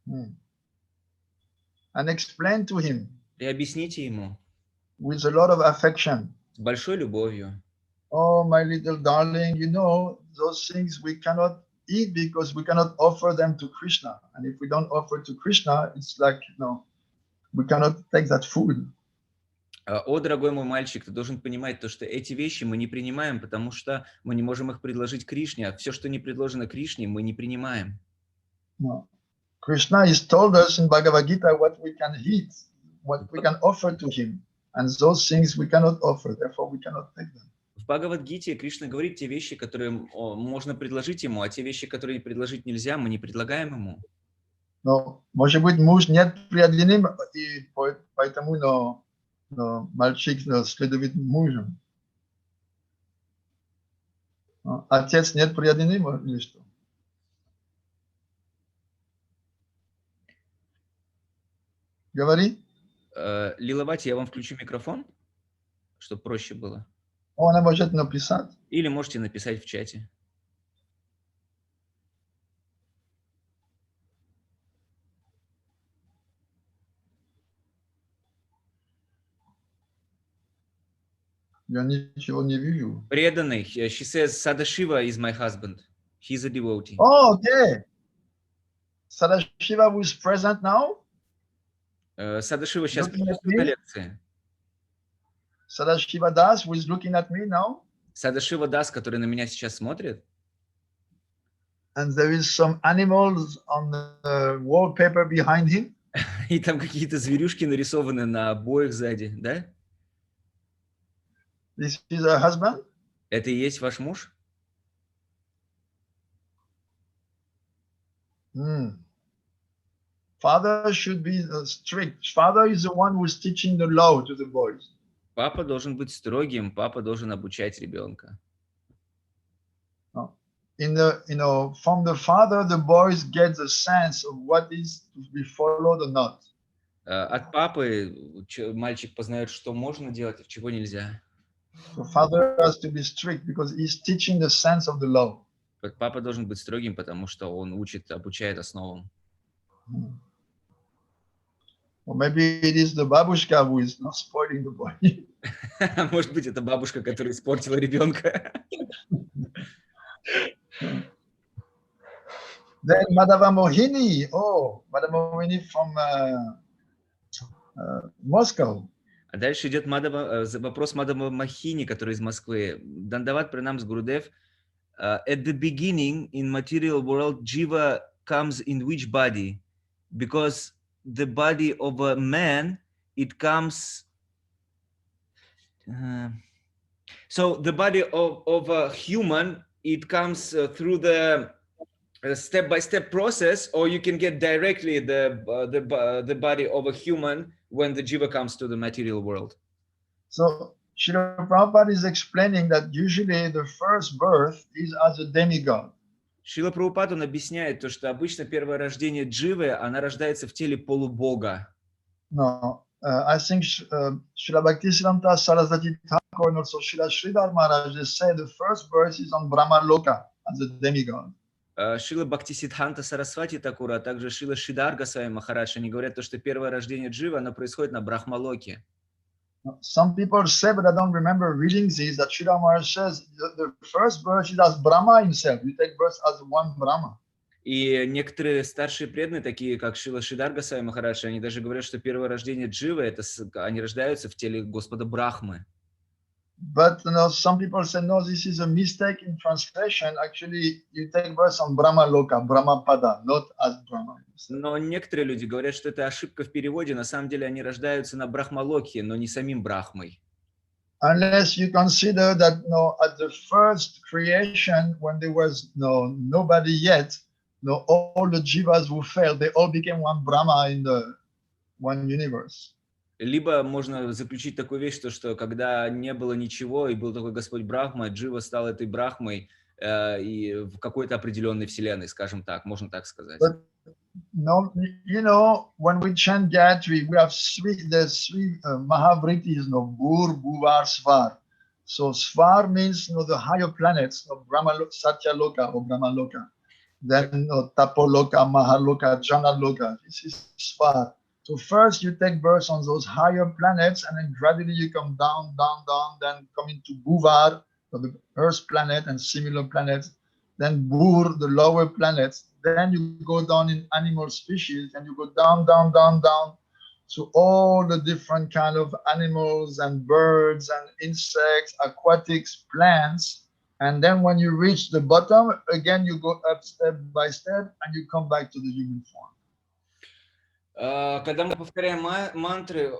A: And explain to him.
C: И объясните ему.
A: With a lot of affection.
C: С большой любовью.
A: Oh, my little darling, those things we cannot eat because we cannot offer them to Krishna. And if we don't offer to Krishna, it's like, we cannot take that food.
C: О, дорогой мой мальчик, ты должен понимать то, что эти вещи мы не принимаем, потому что мы не можем их предложить Кришне, а все, что не предложено Кришне, мы не принимаем.
A: No. Krishna has told us in Bhagavad Gita what we can eat, what we can offer to him. And those things we cannot offer, therefore we cannot take them.
C: В Бхагавад-гите Кришна говорит те вещи, которые можно предложить ему, а те вещи, которые предложить нельзя, мы не предлагаем ему.
A: Но, может быть, муж нет преданным, и поэтому мальчик следует мужем. Отец нет преданным или что? Говори.
C: Лилавати, я вам включу микрофон, чтобы проще было.
A: Она может написать.
C: Или можете написать в чате.
A: Я ничего не вижу.
C: Преданный. She says, Sadashiva is my husband. He's a devotee.
A: Oh, okay. Sadashiva who is present now?
C: Садашива сейчас присутствует на лекции.
A: Sadashiva Das, who is looking at me now.
C: Садашива Дас, который на меня сейчас смотрит.
A: And there is some animals on the wallpaper behind him.
C: И там какие-то зверюшки нарисованы на обоях сзади, да?
A: This is her husband.
C: Это и есть ваш муж?
A: Father should be strict. Father is the one who is teaching the law to the boys.
C: Папа должен быть строгим, папа должен обучать ребенка.
A: From the father, the boys get the sense of what is to be followed or not.
C: От папы мальчик познает, что можно делать, а чего нельзя.
A: So father has to be strict because he's teaching the sense of the law.
C: Папа должен быть строгим, потому что он обучает основам.
A: Or maybe it is the babushka who is not spoiling the boy.
C: Может быть, это бабушка, которая испортила ребенка.
A: Then Madhava Mohini, Madhava Mohini from Moscow.
C: А дальше идет вопрос Мадхава Мохини, который из Москвы. Дандават пранам с Гурудев. At the beginning, in material world, Jiva comes in which body? Because the body of a man, it comes... so the body of a human, it comes through the step-by-step process, or you can get directly the body of a human when the jiva comes to the material world.
A: So Srila Prabhupada is explaining that usually the first birth is as a demigod.
C: Шрила Прабхупад, он объясняет то, что обычно первое рождение дживы, она рождается в теле полубога.
A: No, I think Srila Bhaktisiddhanta Saraswati Thakur and also Srila Sridhar Maharaj say the first birth is on Brahma Loka as a demigod.
C: Шрила Бхактисиддханта Сарасвати Тхакура, а также Шрила Шридар Госвами Махарадж, они говорят то, что первое рождение дживы, оно происходит на Брахмалоке.
A: Some people say, but I don't remember reading this, that Sridhar Maharaj says the first birth is as Brahma himself. You take birth as one Brahma.
C: И некоторые старшие преданные, такие как Шрила Шридар Госвами Махарадж, они даже говорят, что первое рождение дживы, это они рождаются в теле Господа Брахмы.
A: But some people say, no, this is a mistake in translation. Actually, you take birth on Brahma Loka, Brahma Pada, not as Brahma.
C: Но некоторые люди говорят, что это ошибка в переводе. На самом деле они рождаются на Брахмалоке, но не самим Брахмой.
A: Unless you consider that at the first creation, when there was nobody yet, all the jivas who fell, they all became one Brahma in the one universe.
C: Либо можно заключить такую вещь, что когда не было ничего, и был такой Господь Брахма, джива стал этой Брахмой и в какой-то определенной вселенной, скажем так, можно так сказать.
A: But, when we chant Gayatri, we have three Mahavritis, Bhur, Bhuvar, Svar. So Svar means the higher planets, Brahma, Satya Loka or Brahma Loka. Then Tapoloka, Mahaloka, Jana Loka. This is Svar. So first you take birth on those higher planets, and then gradually you come down, down, down, then come into Bhuvar, the Earth planet and similar planets, then Bhur, the lower planets. Then you go down in animal species, and you go down, down, down, down to all the different kind of animals and birds and insects, aquatics, plants. And then when you reach the bottom, again you go up step by step, and you come back to the human form.
C: Когда мы повторяем мантры,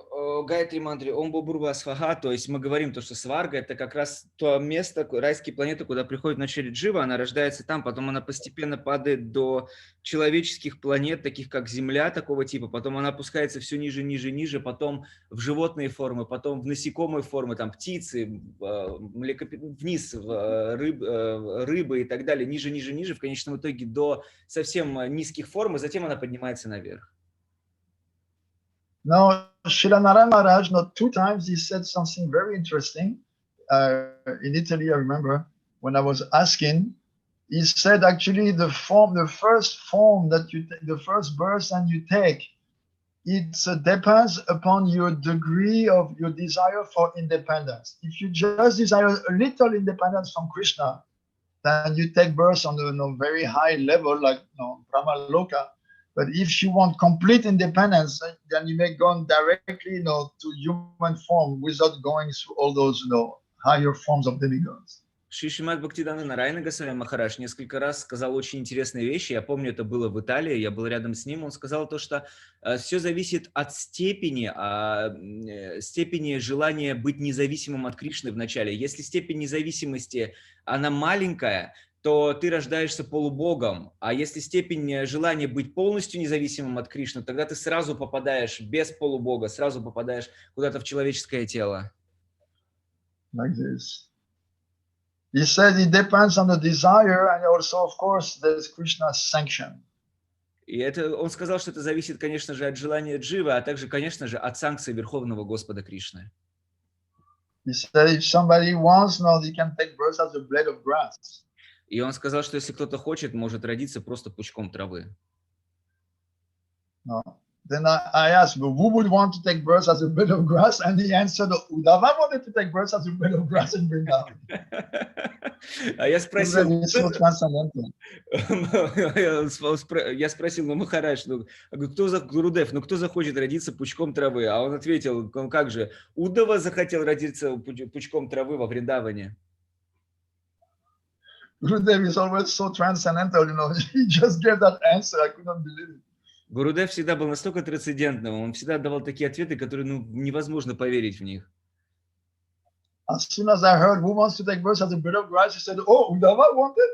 C: гайатри мантры, Ом Бубурва Сваха, то есть мы говорим то, что Сварга — это как раз то место, райские планеты, куда приходит вначале джива, она рождается там, потом она постепенно падает до человеческих планет, таких как Земля, такого типа, потом она опускается все ниже, ниже, ниже, потом в животные формы, потом в насекомые формы, там птицы, вниз, рыбы и так далее, ниже, ниже, ниже, в конечном итоге до совсем низких форм, и затем она поднимается наверх.
A: Now, Srila Narayana Maharaj, 2 times he said something very interesting. In Italy, I remember when I was asking, he said actually the first form that you take, the first birth and you take, it depends upon your degree of your desire for independence. If you just desire a little independence from Krishna, then you take birth on a very high level, like Brahma Loka. But if you want complete independence, then you may go directly, to human form without going through all those, higher forms of demigods.
C: Шри Шримад Бхактивидантой Нарайана Госвами Махарадж несколько раз сказал очень интересные вещи. Я помню, это было в Италии, я был рядом с ним. Он сказал то, что все зависит от степени желания быть независимым от Кришны в начале. Если степень независимости, она маленькая, то ты рождаешься полубогом. А если степень желания быть полностью независимым от Кришны, тогда ты сразу попадаешь без полубога, сразу попадаешь куда-то в человеческое тело.
A: Like this. He said it depends on the desire, and also, of course, there's Krishna's sanction.
C: И это, он сказал, что это зависит, конечно же, от желания Дживы, а также, конечно же, от санкций Верховного Господа Кришны.
A: He said if somebody wants, they can take birth as a blade of grass.
C: И он сказал, что если кто-то хочет, может родиться просто пучком травы.
A: No. Then I asked, well, who would want to take birth as a blade of grass? And he answered, Uddhava wanted to take birth as a blade of grass in Vrindavan.
C: А я спросил, Махарадж, кто захочет родиться пучком травы? А он ответил, как же, Уддава захотел родиться пучком травы во Вриндаване.
A: Gurudev is always so transcendental, he just gave that answer, I couldn't believe it.
C: Гурудев всегда был настолько трансцендентным, он всегда давал такие ответы, которые невозможно поверить в них.
A: As soon as I heard who wants to take birth as a blade of grass, he said, oh, Uddhava wanted.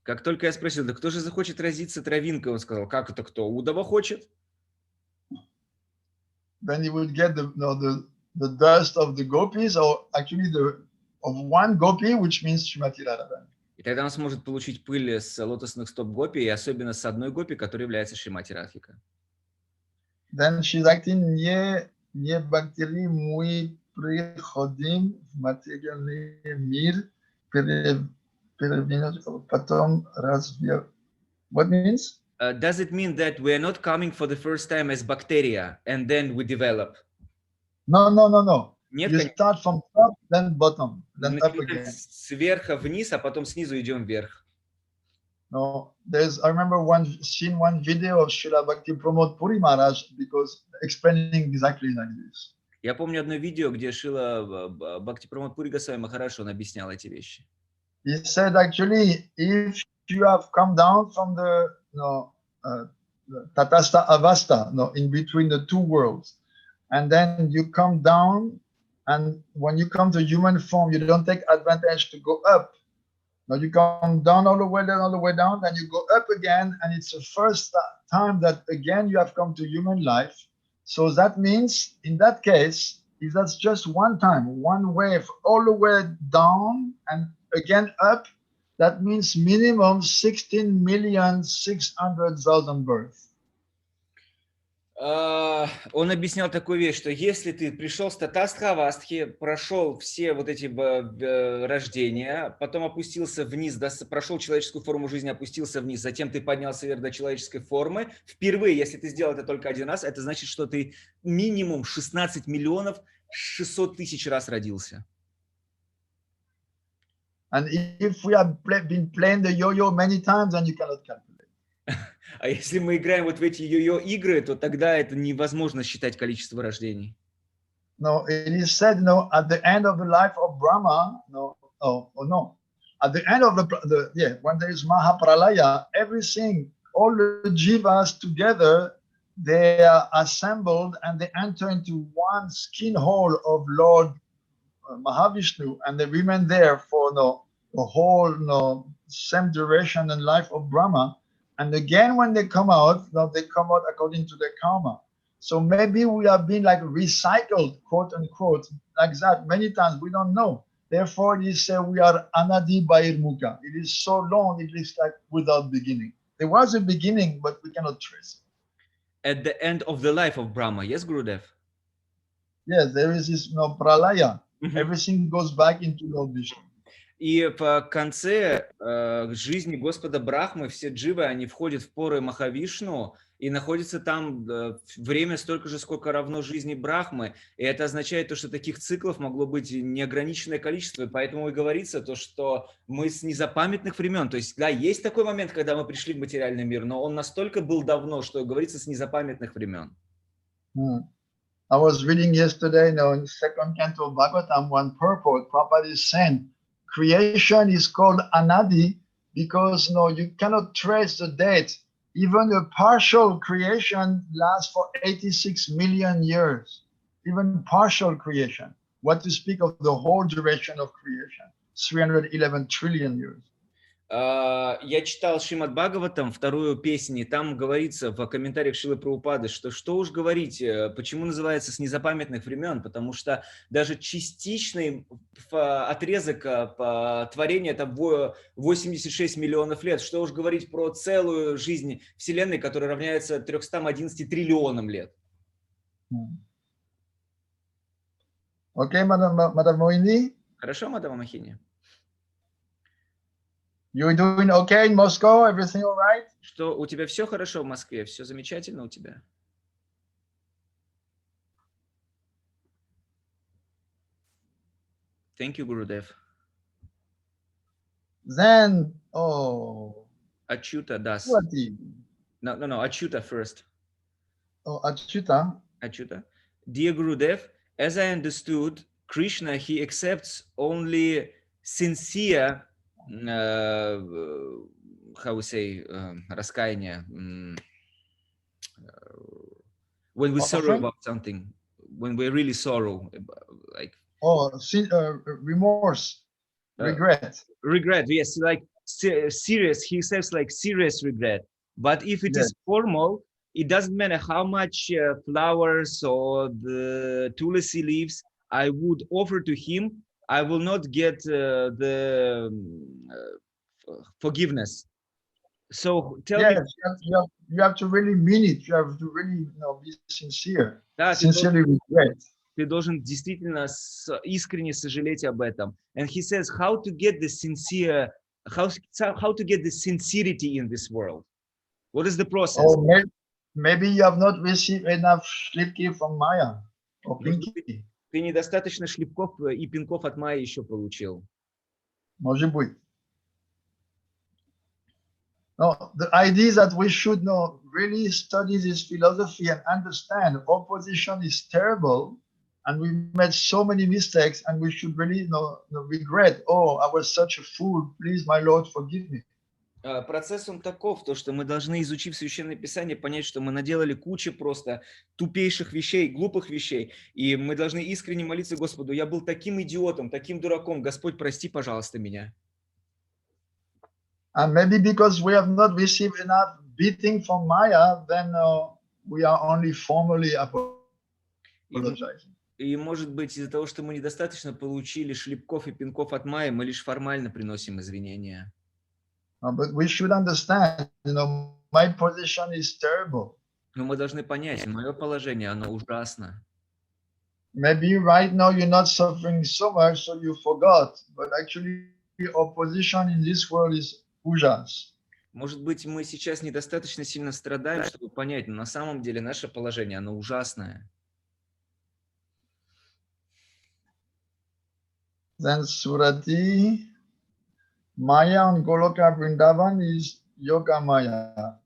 C: Как только я спросил, да кто же захочет родиться травинкой, он сказал, как это кто? Уддава хочет?
A: Then he would get the dust of the gopis, or actually of one gopi, which means Srimati Radharani.
C: И тогда он сможет получить пыль с лотосных стоп гопи, и особенно с одной гопи, которая является Шримати Радхика.
A: Then she's acting не бактери muy приходим в материальный мир, потом разве. What means?
C: Does it mean that we are not coming for the first time as bacteria, and then we develop?
A: No.
C: Нет,
A: you start from top, then bottom, then up again.
C: Сверху вниз, а потом снизу идем вверх.
A: No, I remember seen one video of Srila Bhakti Maharaj because explaining exactly like this.
C: Я помню одно видео, где Шрила Бхакти Госвами Махарадж, он объяснял эти вещи.
A: He said actually, if you have come down from the Tatastha Avastha, in between the two worlds, and then you come down, and when you come to human form, you don't take advantage to go up. Now you come down all the way down, then you go up again, and it's the first time that again you have come to human life. So that means, in that case, if that's just one time, one wave all the way down and again up, that means minimum 16,600,000 births.
C: Он объяснял такую вещь, что если ты пришел с Татастха-авастхи, прошел все вот эти рождения, потом опустился вниз, прошел человеческую форму жизни, опустился вниз, затем ты поднялся вверх до человеческой формы, впервые, если ты сделал это только один раз, это значит, что ты минимум 16 миллионов 600 тысяч раз родился.
A: And if we have been playing the yo-yo many times, then you cannot calculate.
C: А если мы играем вот в эти йо-йо игры, то тогда это невозможно считать количество рождений.
A: No, it is said, at the end of the life of Brahma, at the end of when there is Mahapralaya, everything, all the jivas together, they are assembled and they enter into one skin hole of Lord Mahavishnu, and they remain there for the whole same duration and life of Brahma. And again, when they come out, they come out according to their karma. So maybe we have been like recycled, quote unquote, like that many times. We don't know. Therefore, it is said we are anadi bahirmukha. It is so long, it is like without beginning. There was a beginning, but we cannot trace it.
C: At the end of the life of Brahma, yes, Gurudev?
A: Yes, there is this pralaya. Mm-hmm. Everything goes back into Lord Vishnu.
C: И в конце жизни Господа Брахмы все дживы, они входят в поры Махавишну и находятся там время столько же, сколько равно жизни Брахмы. И это означает то, что таких циклов могло быть неограниченное количество. И поэтому и говорится то, что мы с незапамятных времен. То есть, да, есть такой момент, когда мы пришли в материальный мир, но он настолько был давно, что говорится с незапамятных времен.
A: I was reading yesterday, in second canto of Bhagavatam, one purport, Prabhupada is saying, creation is called Anadi because you cannot trace the date. Even a partial creation lasts for 86 million years. Even partial creation. What to speak of the whole duration of creation? 311 trillion years.
C: Я читал Шримад Бхагаватам, вторую песню, и там говорится в комментариях Шрилы Прабхупады, что уж говорить, почему называется с незапамятных времен, потому что даже частичный отрезок творения это 86 миллионов лет, что уж говорить про целую жизнь Вселенной, которая равняется 311 триллионам лет.
A: Окей, мадам Моини?
C: Хорошо, мадам Махини?
A: You're doing okay in Moscow? Everything all right?
C: Что, у тебя все хорошо в Москве? Все замечательно у тебя? Thank you, Gurudev.
A: Then,
C: Achyuta Das. No, Achyuta first.
A: Achyuta.
C: Achyuta. Dear Gurudev, as I understood, Krishna, he accepts only sincere how we say, раскаяние, when we sorrow about something, when we really sorrow, like
A: remorse, regret.
C: Regret, yes, like serious. He says like serious regret. But if it is formal, it doesn't matter how much flowers or the tulsi leaves I would offer to him. I will not get the forgiveness. So tell me.
A: You have to really mean it. You have to really be sincere.
C: Да,
A: sincerely regret.
C: Ты должен действительно искренне сожалеть об этом. And he says how to get the sincere, how to get the sincerity in this world. What is the process?
A: Oh, maybe you have not received enough shlipki from Maya or Pinky.
C: Ты недостаточно шлепков и пинков от Майи еще получил.
A: Может быть. No, the idea is that we should really study this philosophy and understand opposition is terrible and we made so many mistakes and we should really regret, I was such a fool, please my Lord forgive me.
C: Процесс он таков, то что мы должны, изучив Священное Писание, понять, что мы наделали кучу просто тупейших вещей, глупых вещей, и мы должны искренне молиться Господу, я был таким идиотом, таким дураком, Господь, прости, пожалуйста, меня.
A: And maybe because we have not received enough beating from Maya, then we are only formally apologizing.
C: И может быть из-за того, что мы недостаточно получили шлепков и пинков от Майи, мы лишь формально приносим извинения.
A: But we should understand, my position is terrible.
C: Но мы должны понять, мое положение, оно ужасно.
A: Maybe right now you're not suffering so much, so you forgot. But actually, opposition in this world is ужас.
C: Может быть, мы сейчас недостаточно сильно страдаем, чтобы понять, но на самом деле наше положение, оно ужасное.
A: Then Surati, Maya on Goloka Vrindavan is Yoga Maya.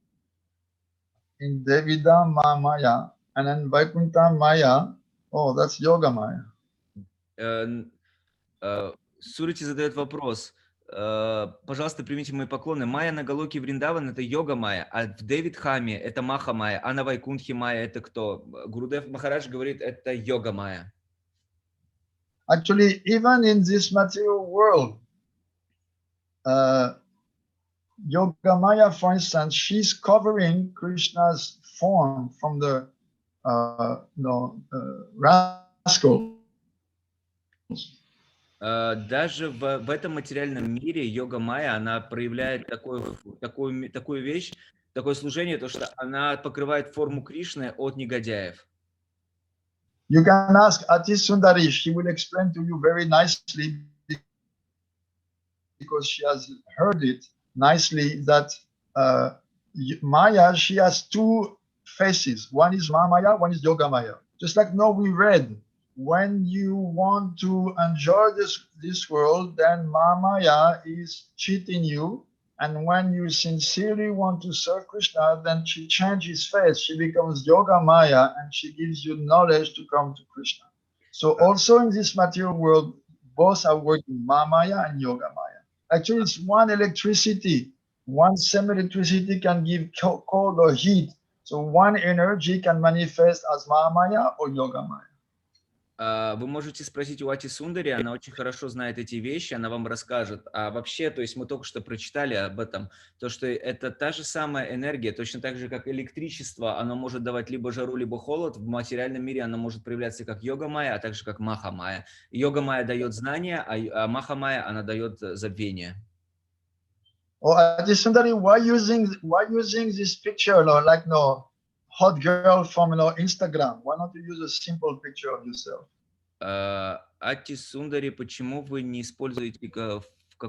A: In Devida Maya, and then Vaikuntha Maya, that's Yoga Maya.
C: Сурати задает вопрос. Пожалуйста, примите мои поклоны. Майя на Галоке Вриндаван – это йога Майя, а в Девидхаме – это Маха Майя, а на Вайкунтхе Майя – это кто? Гурудев Махарадж говорит, это йога Майя.
A: Actually, even in this material world, Yoga Maya, for instance, she's covering Krishna's form from the rascal.
C: Даже в этом материальном мире йога Майя, она проявляет такую вещь, такое служение, то что она покрывает форму Кришны от негодяев.
A: You can ask Ati Sundari, she will explain to you very nicely because she has heard it nicely that Maya, she has two faces. One is Maya, one is Yoga Maya. Just like now we read, when you want to enjoy this world, then Maya is cheating you. And when you sincerely want to serve Krishna, then she changes face. She becomes Yoga Maya, and she gives you knowledge to come to Krishna. So also in this material world, both are working, Maya and Yoga Maya. Actually, it's one electricity. One same electricity can give cold or heat. So one energy can manifest as Maya or Yoga Maya.
C: Вы можете спросить у Ати Сундари, она очень хорошо знает эти вещи, она вам расскажет. А вообще, то есть мы только что прочитали об этом, то, что это та же самая энергия, точно так же, как электричество, оно может давать либо жару, либо холод. В материальном мире оно может проявляться как йога-майя, а также как маха-майя. Йога-майя дает знания, а маха-майя, она дает забвение.
A: Oh, Ati Sundari, why using this picture, like hot girl from Instagram? Why not you use a simple picture of yourself?
C: Ати Сундари, почему вы не используете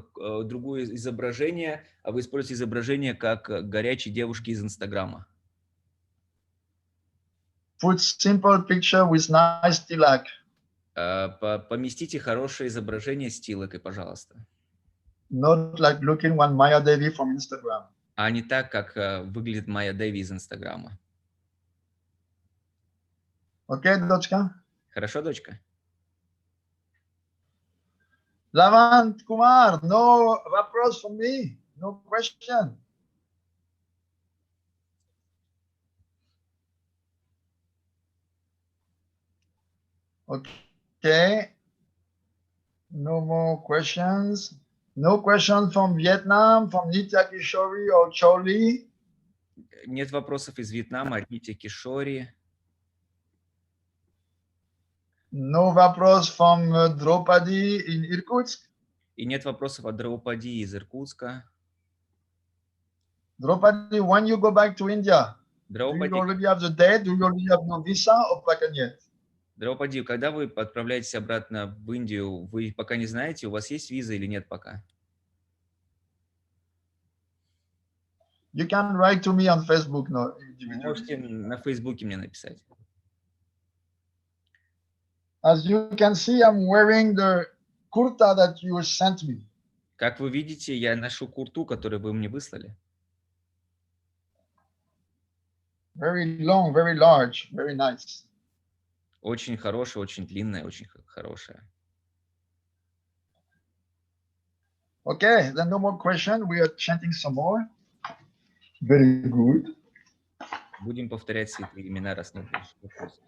C: другое изображение, а вы используете изображение как горячей девушки из Инстаграма?
A: Put simple picture with nice tilak.
C: Поместите хорошее изображение с тилакой, пожалуйста.
A: Not like looking one Maya Devi from Instagram.
C: А не так, как выглядит Майя Деви из Инстаграма.
A: Окей, дочка?
C: Хорошо, дочка?
A: Lavant Kumar, no вопрос from me, no question. Okay, no more questions. No questions from Vietnam, from Nitya Kishori or Choli.
C: Нет вопросов из Вьетнама, от Нитя Кишори.
A: No вопрос from Draupadi in Irkutsk.
C: И нет вопросов от Драупади из Иркутска.
A: Draupadi, when you go back to India,
C: Драупади,
A: do you already have the date? Do you already have no visa or пока нет?
C: Драупади, когда вы отправляетесь обратно в Индию, вы пока не знаете, у вас есть виза или нет пока?
A: You can write to me on Facebook, no?
C: Можете на Фейсбуке мне написать.
A: As you can see, I'm wearing the kurta that you sent me.
C: Как вы видите, я ношу курту, которую вы мне выслали.
A: Very long, very large, very nice.
C: Очень хорошая, очень длинная, очень хорошая.
A: Okay, then no more question. We are chanting some more. Very good.
C: Будем повторять святые имена, раз нет больше вопросов.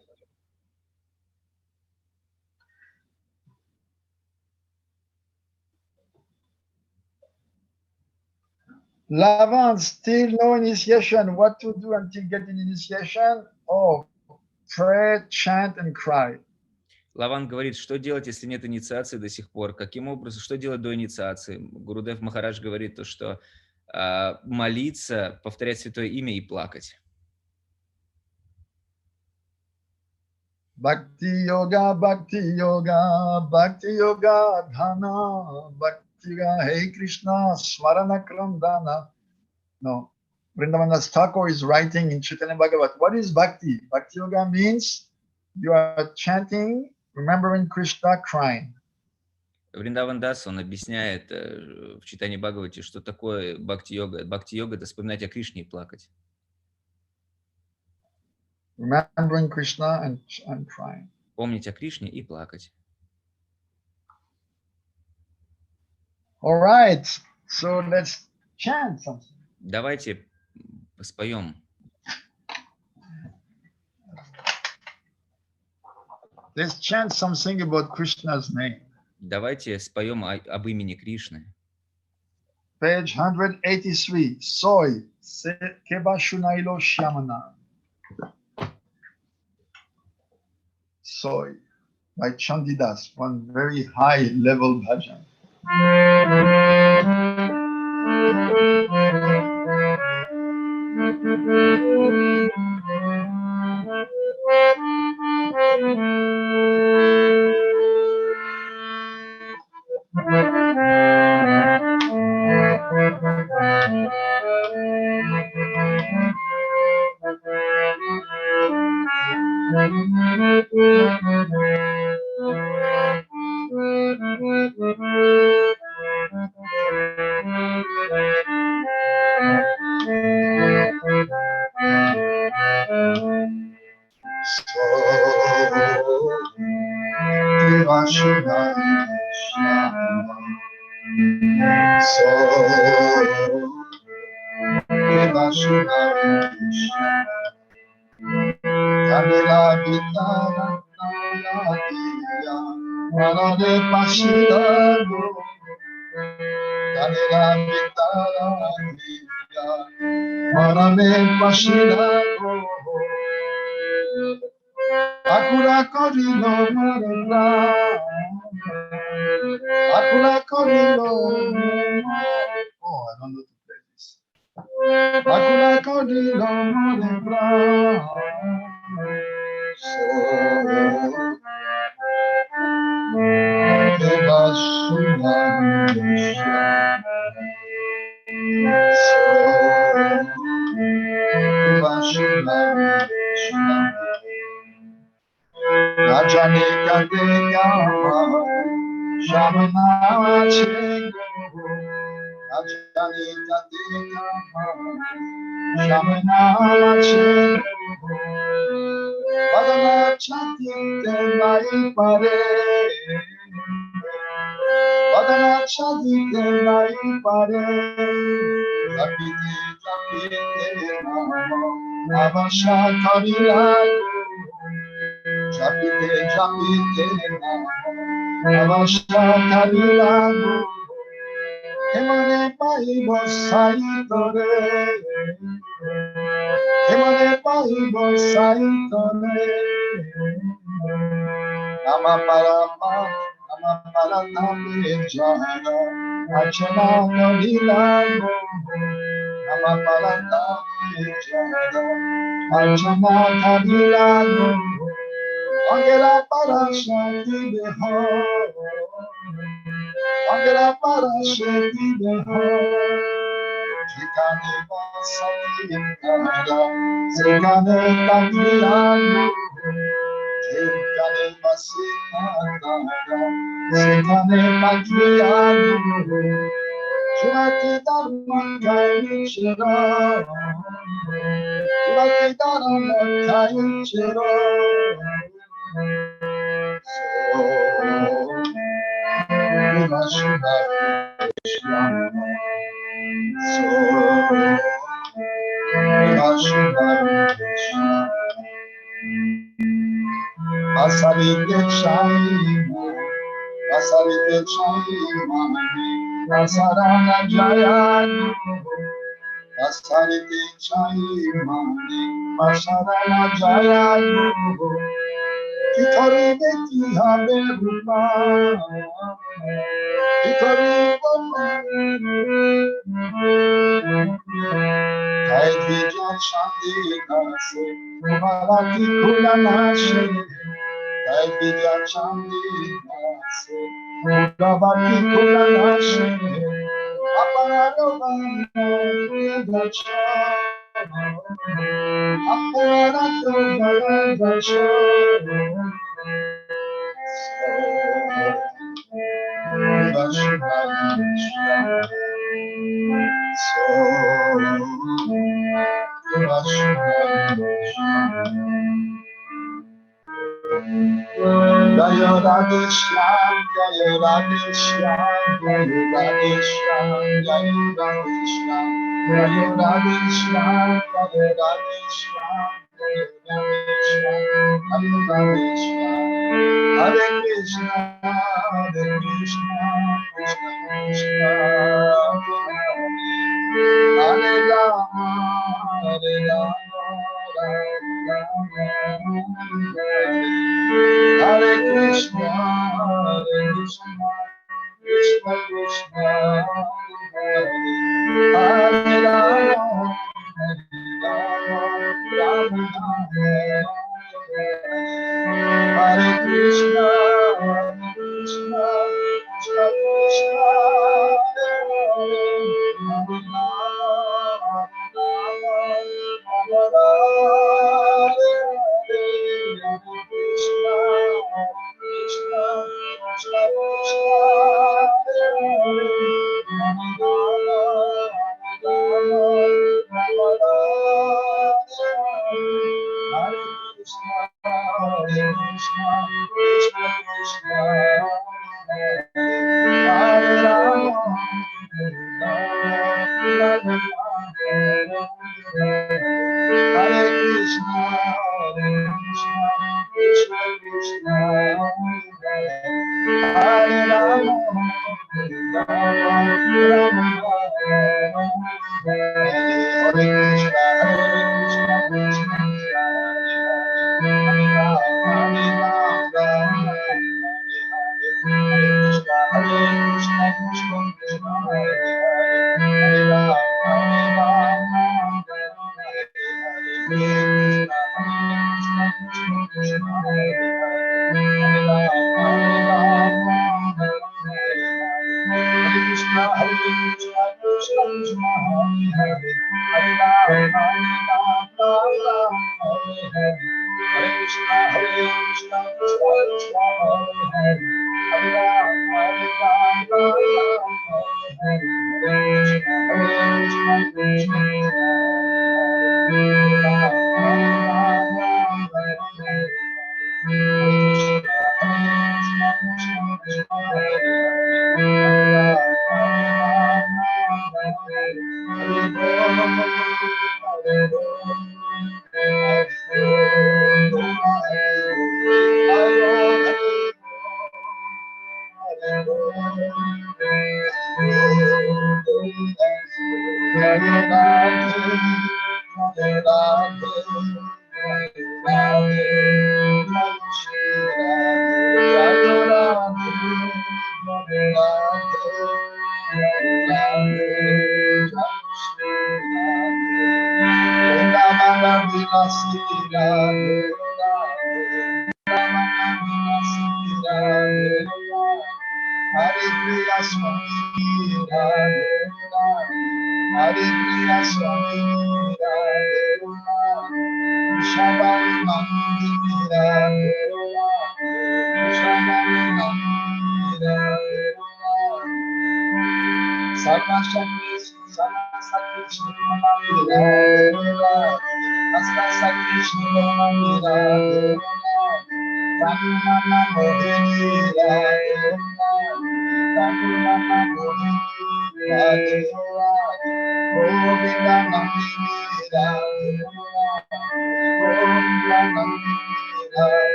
A: Lavant, still no initiation. What to do until getting initiation? Oh, pray, chant, and cry.
C: Лаван говорит, что делать, если нет инициации до сих пор? Каким образом, что делать до инициации? Гурудев Махарадж говорит то, что молиться, повторять святое имя и плакать.
A: Bhakti-йога, bhakti-йога, bhakti-йога, dhana, bhakti-yoga, hey Krishna, smarana kramdana. No, Vrindavan Thakur is writing in Chaitanya Bhagavat. What is bhakti? Bhakti-yoga means you are chanting, remembering Krishna, crying.
C: Вриндаван Дас, он объясняет в Чайтанья Бхагавате, что такое бхакти-йога. Бхакти-йога – это вспоминать о Кришне и плакать.
A: Remembering Krishna and crying.
C: Помнить о Кришне и плакать.
A: All right, so let's chant something.
C: Давайте споем.
A: Let's chant something about Krishna's name.
C: Давайте споем об имени Кришны.
A: Page 183. Soy Keba Shunailo Shyamana. Soy by Chandidas, one very high level bhajan.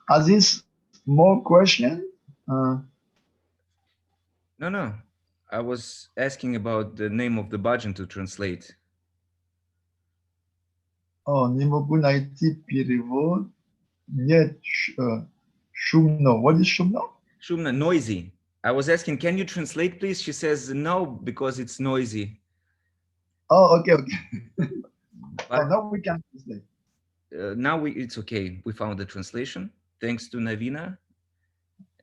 A: Are these more questions?
C: No. I was asking about the name of the bhajan to translate.
A: Oh, не могу найти перевод. Нет, шумно. What is шумно?
C: Shumna, noisy. I was asking, can you translate, please? She says no, because it's noisy.
A: Oh, okay.
C: But
A: now we can translate.
C: Now it's okay. We found the translation. Thanks to Navina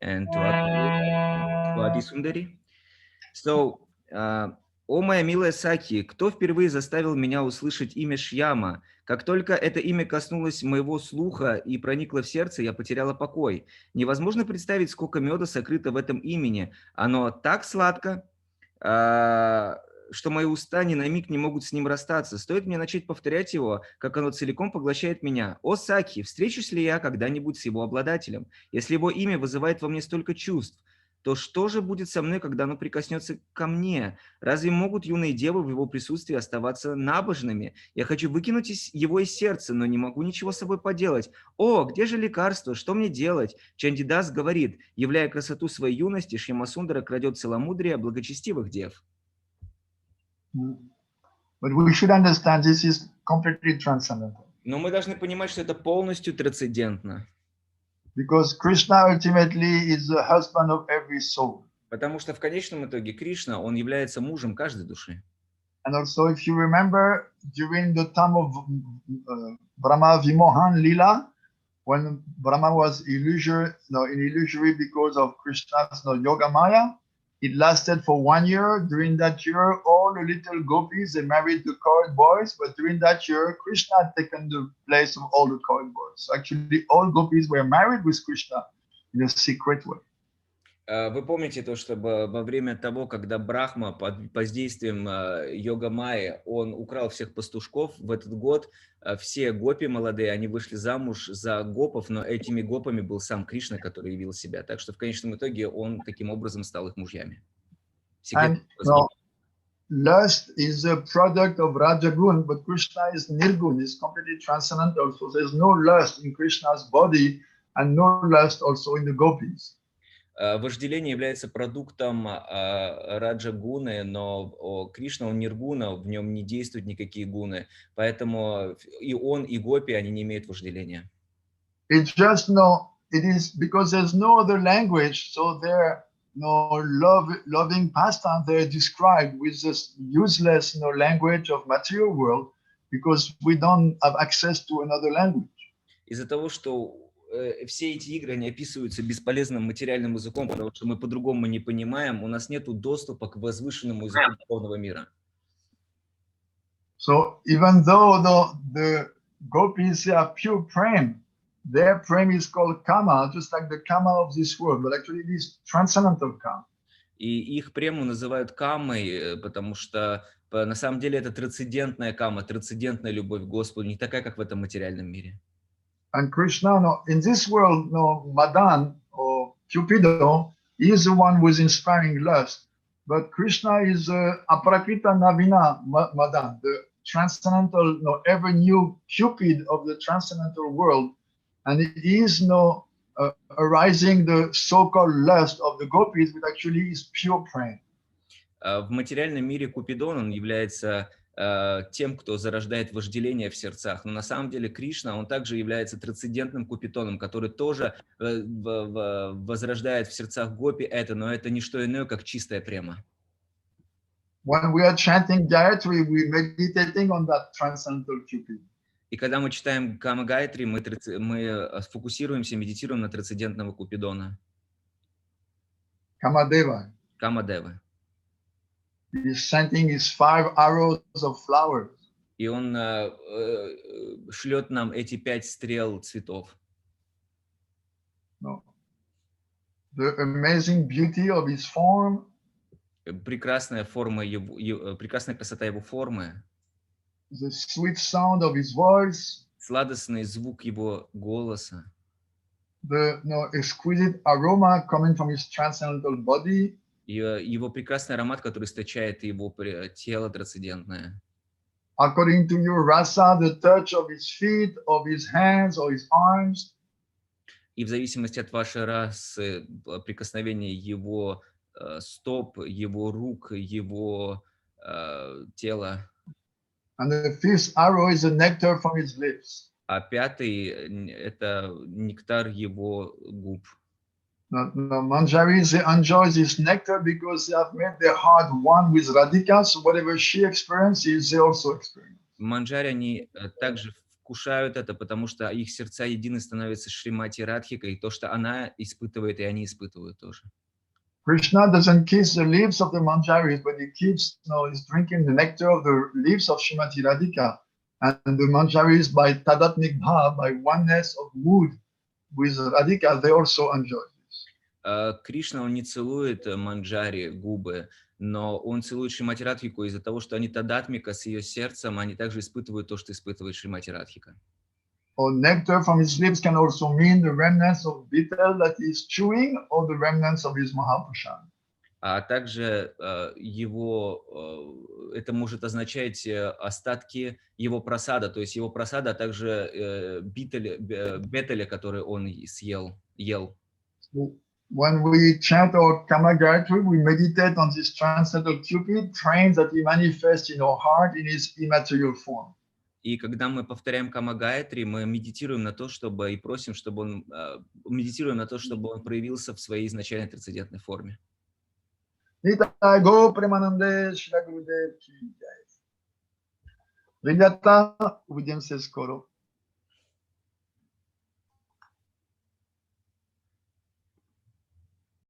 C: and to Adi Sundari. So, о моя милая Саки, кто впервые заставил меня услышать имя Шьяма? Как только это имя коснулось моего слуха и проникло в сердце, я потеряла покой. Невозможно представить, сколько меда сокрыто в этом имени. Оно так сладко, что мои уста ни на миг не могут с ним расстаться. Стоит мне начать повторять его, как оно целиком поглощает меня. О, Сакхи, встречусь ли я когда-нибудь с его обладателем? Если его имя вызывает во мне столько чувств, то что же будет со мной, когда оно прикоснется ко мне? Разве могут юные девы в его присутствии оставаться набожными? Я хочу выкинуть его из сердца, но не могу ничего с собой поделать. О, где же лекарство? Что мне делать? Чандидас говорит, являя красоту своей юности, Шьямасундара крадет целомудрие благочестивых дев.
A: But we should understand this is completely transcendental.
C: Но мы должны понимать, что это полностью трансцендентно.
A: Because Krishna ultimately is the husband of every soul.
C: Потому что в конечном итоге Кришна, он является мужем каждой души.
A: And also, if you remember, during the time of Brahma Vimohan Lila, when Brahma was illusory because of Krishna's Yoga Maya, it lasted for 1 year. During that year, all the little gopis, they married the cowherd boys, but during that year, Krishna had taken the place of all the cowherd boys. So actually, all gopis were married with Krishna in a secret way.
C: Вы помните то, что во время того, когда Брахма под воздействием йога Майи, он украл всех пастушков, в этот год все гопи молодые, они вышли замуж за гопов, но этими гопами был сам Кришна, который явил себя. Так что в конечном итоге он таким образом стал их мужьями.
A: Lust is a product of Rajagun, but Krishna is Nirgun, is completely transcendental. So there's no lust in Krishna's body and no lust also in the gopis.
C: Вожделение является продуктом раджа-гуны, но Кришна, он ниргуна, в нем не действуют никакие гуны, поэтому и он, и гопи, они не имеют вожделения.
A: It's just it is because there's no other language, so their loving pastime they're described with this useless language of material world because we don't have access to another language.
C: Из-за того, что все эти игры, они описываются бесполезным материальным языком, потому что мы по-другому не понимаем, у нас нет доступа к возвышенному языку духовного мира.
A: So even though the gopis are pure prem, their prem is called kama, just like the kama of this world, but actually it is transcendental kama.
C: И их прему называют камой, потому что на самом деле это трансцендентная кама, трансцендентная любовь к Господу, не такая, как в этом материальном мире.
A: And Krishna, in this world, Madan or Cupido, he is the one who is inspiring lust. But Krishna is Aparakrita Navina Madan, the transcendental, ever new Cupid of the transcendental world. And he is arising the so-called lust of the gopis, which actually is pure praying.
C: В материальном мире Купидон, он является тем, кто зарождает вожделение в сердцах. Но на самом деле Кришна, он также является трансцендентным Купидоном, который тоже возрождает в сердцах гопи но это не что иное, как чистая према.
A: When we are chanting Gayatri, we meditating on that transcendental Cupid.
C: И когда мы читаем Кама Гайатри, мы фокусируемся, медитируем на трансцендентного Купидона.
A: Kamadeva.
C: Камадевы.
A: He's sending his 5 arrows of flowers.
C: И он шлет нам эти 5 стрел цветов.
A: The amazing beauty of his form.
C: Прекрасная форма прекрасная красота его формы.
A: The sweet sound of his voice.
C: Сладостный звук его голоса.
A: The exquisite aroma coming from his transcendental body.
C: Его прекрасный аромат, который источает его тело трансцендентное.
A: According to your rasa, the touch of his feet, of his hands, or his arms.
C: И в зависимости от вашей расы, прикосновения его стоп, его рук, его тела.
A: And the 5th arrow is the nectar from his lips.
C: А 5-й – это нектар его губ.
A: Manjaris, they enjoy this nectar because they have made their heart one with Radhika, so whatever she experiences, they also experience.
C: Манджари, они также вкушают это, потому что их сердца едины становятся с Шримати Радхикой, и то, что она испытывает, и они испытывают тоже.
A: Krishna doesn't kiss the lips of the Manjaris, but he keeps, he's drinking the nectar of the lips of Srimati Radhika. And the Manjaris, by Tadatmik Bhav, by oneness of mood with Radhika, they also enjoy.
C: Кришна, он не целует манджари губы, но он целует Шримати Радхику из-за того, что они тадатмика с ее сердцем, они также испытывают то, что испытывает Шримати Радхика.
A: Or nectar from his lips can also mean the remnants of bitter that he is chewing or the remnants of his Mahaprasad.
C: А также это может означать остатки его прасада, то есть его прасада, а также бетеля, который он ел.
A: So when we chant our Kamagayatri, we meditate on this translator Cupid, praying that he manifests in our heart in his immaterial form.
C: И когда мы повторяем Камагайатри, мы медитируем на то, чтобы и просим, чтобы он медитируем на то, чтобы он проявился в своей изначальной трансцендентной форме.
A: Nitai Go Premanande Shri Gurudev Ki Jai. Vidyata Vidyam Seskoro.